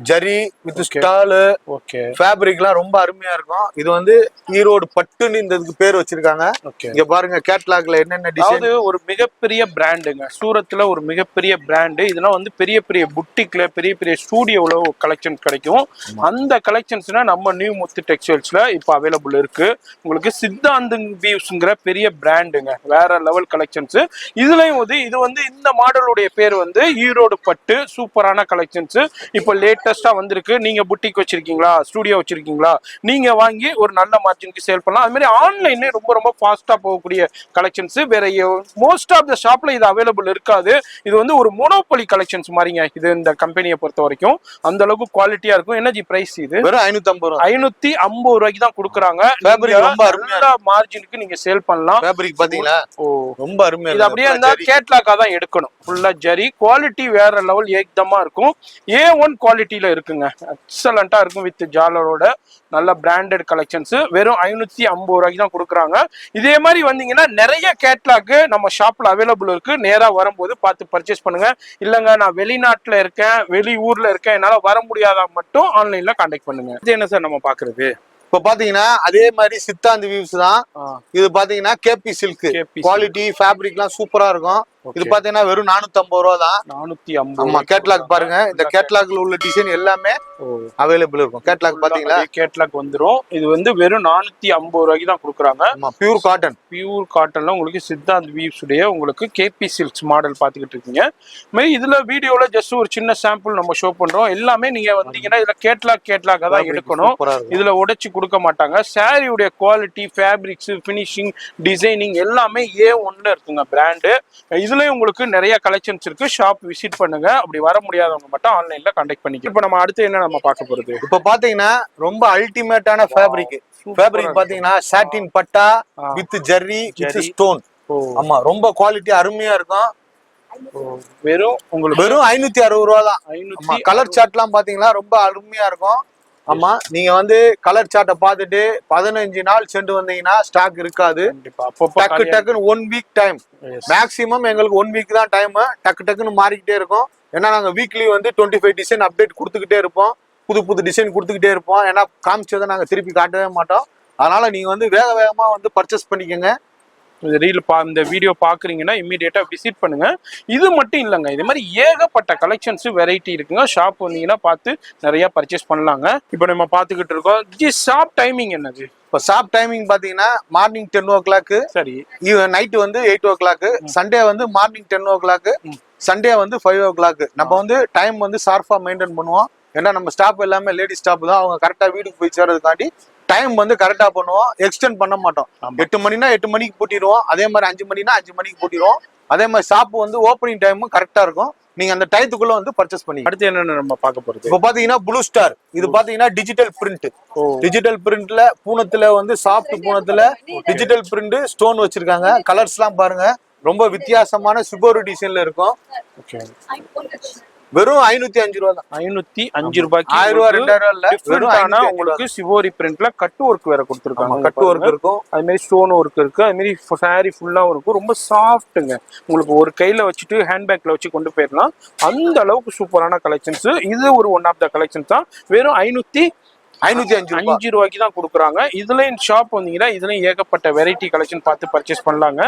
S1: ஜரி வித் ஸ்டாலு
S2: ஓகே
S1: ஃபேப்ரிக்லாம் ரொம்ப அருமையா இருக்கும். இது வந்து ஈரோடு பட்டுன்னு இந்த இதுக்கு பேர் வச்சிருக்காங்க.
S2: ஓகே
S1: இங்க பாருங்க கேட்லாக்ல என்னென்ன டிசைன்.
S2: அதாவது ஒரு மிகப்பெரிய பிராண்டுங்க, சூரத்ல ஒரு மிகப்பெரிய பிராண்டு. இதெல்லாம் வந்து பெரிய பெரிய புட்டிக்ல பெரிய பெரிய ஸ்டூடியோல கலெக்ஷன்ஸ் கிடைக்கும். அந்த கலெக்ஷன்ஸ்னா நம்ம நியூ முத்து டெக்ஸ்டைல்ஸ்ல இப்போ அவைலபிள் இருக்கு. உங்களுக்கு சித்தாந்தங் வீவ்ஸ்ங்கிற பெரிய பிராண்டுங்க, வேற லெவல் கலெக்ஷன்ஸ். இதுலயும் வந்து இது வந்து இந்த மாடலுடைய பேர் வந்து ஈரோடு பட்டு. சூப்பரான கலெக்ஷன்ஸ் இப்போ லேட்டஸ்டா வந்திருக்கு. நீங்க புட்டிக் வச்சிருக்கீங்களா, ஸ்டூடியோ வச்சிருக்கீங்களா, நீங்க வாங்கி ஒரு நல்ல மார்ஜினுக்கு சேல் பண்ணலாம். அது மாதிரி ஆன்லைன்ல ரொம்ப ரொம்ப ஃபாஸ்டா போகக்கூடிய கலெக்ஷன்ஸ். வேற மோஸ்ட் ஆஃப் த ஷாப்ல இது அவைலபிள் இருக்காது. இது வந்து ஒரு மோனோபோலி கலெக்ஷன்ஸ் மாதிரிங்க. இது இந்த கம்பெனியை பொறுத்த வரைக்கும் அந்த அளவுக்கு குவாலிட்டியா இருக்கும். என்ன பிரைஸ் இது?
S1: வெறும் 550 ரூபாய்.
S2: 550 ரூபாய்க்கு தான் கொடுக்குறாங்க.
S1: ரொம்ப அருமையா
S2: மார்ஜினுக்கு நீங்க சேல் பண்ணலாம்.
S1: ஃபேப்ரிக் பாத்தீங்களா? ரொம்ப அருமையா.
S2: இது அப்படியே இருந்தா கேட்லாக்கா தான் எடுக்கணும். ஃபுல்லா ஜரி குவாலிட்டி வேற லெவல் ஏக்தமா இருக்கும். A1 குவாலிட்டியில இருக்குங்க, எக்ஸலண்டா இருக்கும். வித் ஜாலரோட நல்ல பிராண்டட் கலெக்ஷன்ஸ். வெறும் 550 ரூபாய்க்கு தான் கொடுக்குறாங்க. இதே மாதிரி வந்தீங்கன்னா நிறைய கேட்லாக் நம்ம ஷாப்ல அவைலபிள் இருக்கு. நேரா வரும்போது பார்த்து பர்ச்சேஸ் பண்ணுங்க. இல்லங்க நான் வெளிநாட்டுல இருக்கேன், வெளி ஊர்ல இருக்கேன், என்னால வர முடியாதா மட்டும் ஆன்லைன்ல கான்டாக்ட் பண்ணுங்க. இது என்ன சார் நம்ம பாக்குறது?
S1: இப்ப பாத்தீங்கன்னா அதே மாதிரி சித்தாந்த் வீவ்ஸ் தான். இது பாத்தீங்கன்னா கேபி சில்க் குவாலிட்டி ஃபேப்ரிக் எல்லாம் சூப்பரா இருக்கும். இது பாத்தீங்கன்னா வெறும் 450 ரூபா தான்.
S2: 450.
S1: ஆமா கேட்லாக் பாருங்க. இந்த கேட்லாக்ல உள்ள டிசைன் எல்லாமே அவைலபிள் இருக்கும். கேட்லாக் பாத்தீங்களா?
S2: கேட்லாக் வந்துரும். இது வந்து வெறும் 450 ரூபாய்க்கு தான் கொடுக்குறாங்க.
S1: ஆமா பியூர் காட்டன்.
S2: பியூர் காட்டன்ல உங்களுக்கு சித்தாந்த் வீவ்ஸ் உடைய உங்களுக்கு கேபி சில்க்ஸ் மாடல் பாத்துக்கிட்டு இருக்கீங்க. இதுல வீடியோல ஜஸ்ட் ஒரு சின்ன சாம்பிள் நம்ம ஷோ பண்றோம். எல்லாமே நீங்க வந்தீங்கன்னா இதுல கேட்லாக் தான் எடுக்கணும். இதுல உடைச்சு கொடுக்க மாட்டாங்க. சாரியுடைய குவாலிட்டி, ஃபேப்ரிக்ஸ், பினிஷிங், டிசைனிங் எல்லாமே A1ல இருக்குங்க பிராண்டு. இதுலயும் உங்களுக்கு நிறைய கலெக்ஷன்ஸ் இருக்கு. ஷாப் விசிட் பண்ணுங்க. அப்படி வர முடியாதவங்க மட்டும் ஆன்லைன்ல கான்டாக்ட் பண்ணிக்க. இப்போ நம்ம அடுத்து என்ன நம்ம பார்க்க போறது?
S1: இப்ப பாத்தீங்கன்னா ரொம்ப அல்டிமேட்டான ஃபேப்ரிக். ஃபேப்ரிக் பாத்தீங்கன்னா சாட்டின் பட்டா வித் ஜெர்ரி வித் ஸ்டோன். ஆமா ரொம்ப குவாலிட்டி அருமையா இருக்கும்.
S2: வெறும் உங்களுக்கு
S1: வெறும் 560 ரூபா தான். கலர் சார்ட்லாம் பாத்தீங்கன்னா ரொம்ப அருமையா இருக்கும். ஆமா நீங்க வந்து கலர் சார்ட்டை பார்த்துட்டு 15 நாள் சென்று வந்தீங்கன்னா ஸ்டாக் இருக்காது. டக்கு டக்குன்னு 1 வீக் டைம் மேக்ஸிமம். எங்களுக்கு 1 வீக் தான் டைம். டக்கு டக்குன்னு மாறிக்கிட்டே இருக்கும். ஏன்னா நாங்க வீக்லி வந்து 25 டிசைன் அப்டேட் கொடுத்துக்கிட்டே இருப்போம். புது புது டிசைன் கொடுத்துக்கிட்டே இருப்போம். ஏன்னா காமிச்சதை நாங்க திருப்பி காட்டவே மாட்டோம். அதனால நீங்க வந்து வேகமா வந்து பர்ச்சேஸ் பண்ணிக்கோங்க.
S2: இந்த வீடியோ பாக்குறீங்கன்னா இம்மீடியட்டா விசிட் பண்ணுங்க. இது மட்டும் இல்லைங்க, இது மாதிரி ஏகப்பட்ட கலெக்ஷன்ஸ் வெரைட்டி இருக்குங்க. ஷாப் வந்தீங்கன்னா பார்த்து நிறைய பர்ச்சேஸ் பண்ணலாங்க. இப்போ நம்ம பார்த்துக்கிட்டு இருக்கோம். ஷாப் டைமிங் என்னது?
S1: இப்போ ஷாப் டைமிங் பாத்தீங்கன்னா மார்னிங் 10 o'clock,
S2: சரி
S1: நைட் வந்து 8 o'clock, சண்டே வந்து மார்னிங் 10 o'clock, சண்டே வந்து 5 o'clock. நம்ம வந்து டைம் வந்து ஷார்ப்பா மெயின்டைன் பண்ணுவோம். ஏன்னா நம்ம ஸ்டாப் எல்லாமே லேடி ஸ்டாப் தான். அவங்க கரெக்டா வீட்டுக்கு போய் சேர்றதுக்காண்டி டைம் வந்து கரெக்டா பண்ணுவோம். எக்ஸ்டெண்ட் பண்ண மாட்டோம். 8 மணினா 8 மணிக்கு பூட்டிடுவோம். அதே மாதிரி 5 மணினா 5 மணிக்கு பூட்டிடுவோம். அதே மாதிரி ஷாப் வந்து ஓப்பனிங் டைமும் கரெக்டா இருக்கும். நீங்க அந்த டயத்துக்குள்ள வந்து பர்ச்சேஸ் பண்ணி.
S2: அடுத்து என்னன்னு நம்ம பார்க்க போறது?
S1: இப்போ பாத்தீங்கன்னா ப்ளூ ஸ்டார். இது பாத்தீங்கன்னா டிஜிட்டல் பிரிண்ட். டிஜிட்டல் பிரிண்ட்ல பூனத்துல வந்து சாஃப்ட் பூனத்துல டிஜிட்டல் பிரிண்ட் ஸ்டோன் வச்சிருக்காங்க. கலர்ஸ் எல்லாம் பாருங்க ரொம்ப வித்தியாசமான சிபோரி டிசைன்ல இருக்கும். வெறும் 505 ரூபா தான்.
S2: 505 ரூபாய்க்கு
S1: 1000 ரூபா 2000 இல்ல.
S2: வெறும் உங்களுக்கு சிவோரி பிரிண்ட்ல கட் ஒர்க் வேற கொடுத்துருக்காங்க.
S1: கட் ஒர்க் இருக்கும்.
S2: அது மாதிரி ஸ்டோன் ஒர்க் இருக்கு. அது மாதிரி சாரி ஃபுல்லாவும் இருக்கும். ரொம்ப சாஃப்ட்டுங்க. உங்களுக்கு ஒரு கையில வச்சுட்டு ஹேண்ட்பேக்ல வச்சு கொண்டு போயிடலாம். அந்த அளவுக்கு சூப்பரான கலெக்ஷன்ஸ். இது ஒரு ஒன் ஆஃப் த கலெக்ஷன்ஸ் தான். வெறும் 505 ரூபாய்க்கு தான் கொடுக்குறாங்க. இதுலயும் ஷாப் வந்தீங்கன்னா இதுலயும் ஏகப்பட்ட வெரைட்டி கலெக்ஷன் பார்த்து பர்ச்சேஸ் பண்ணலாங்க.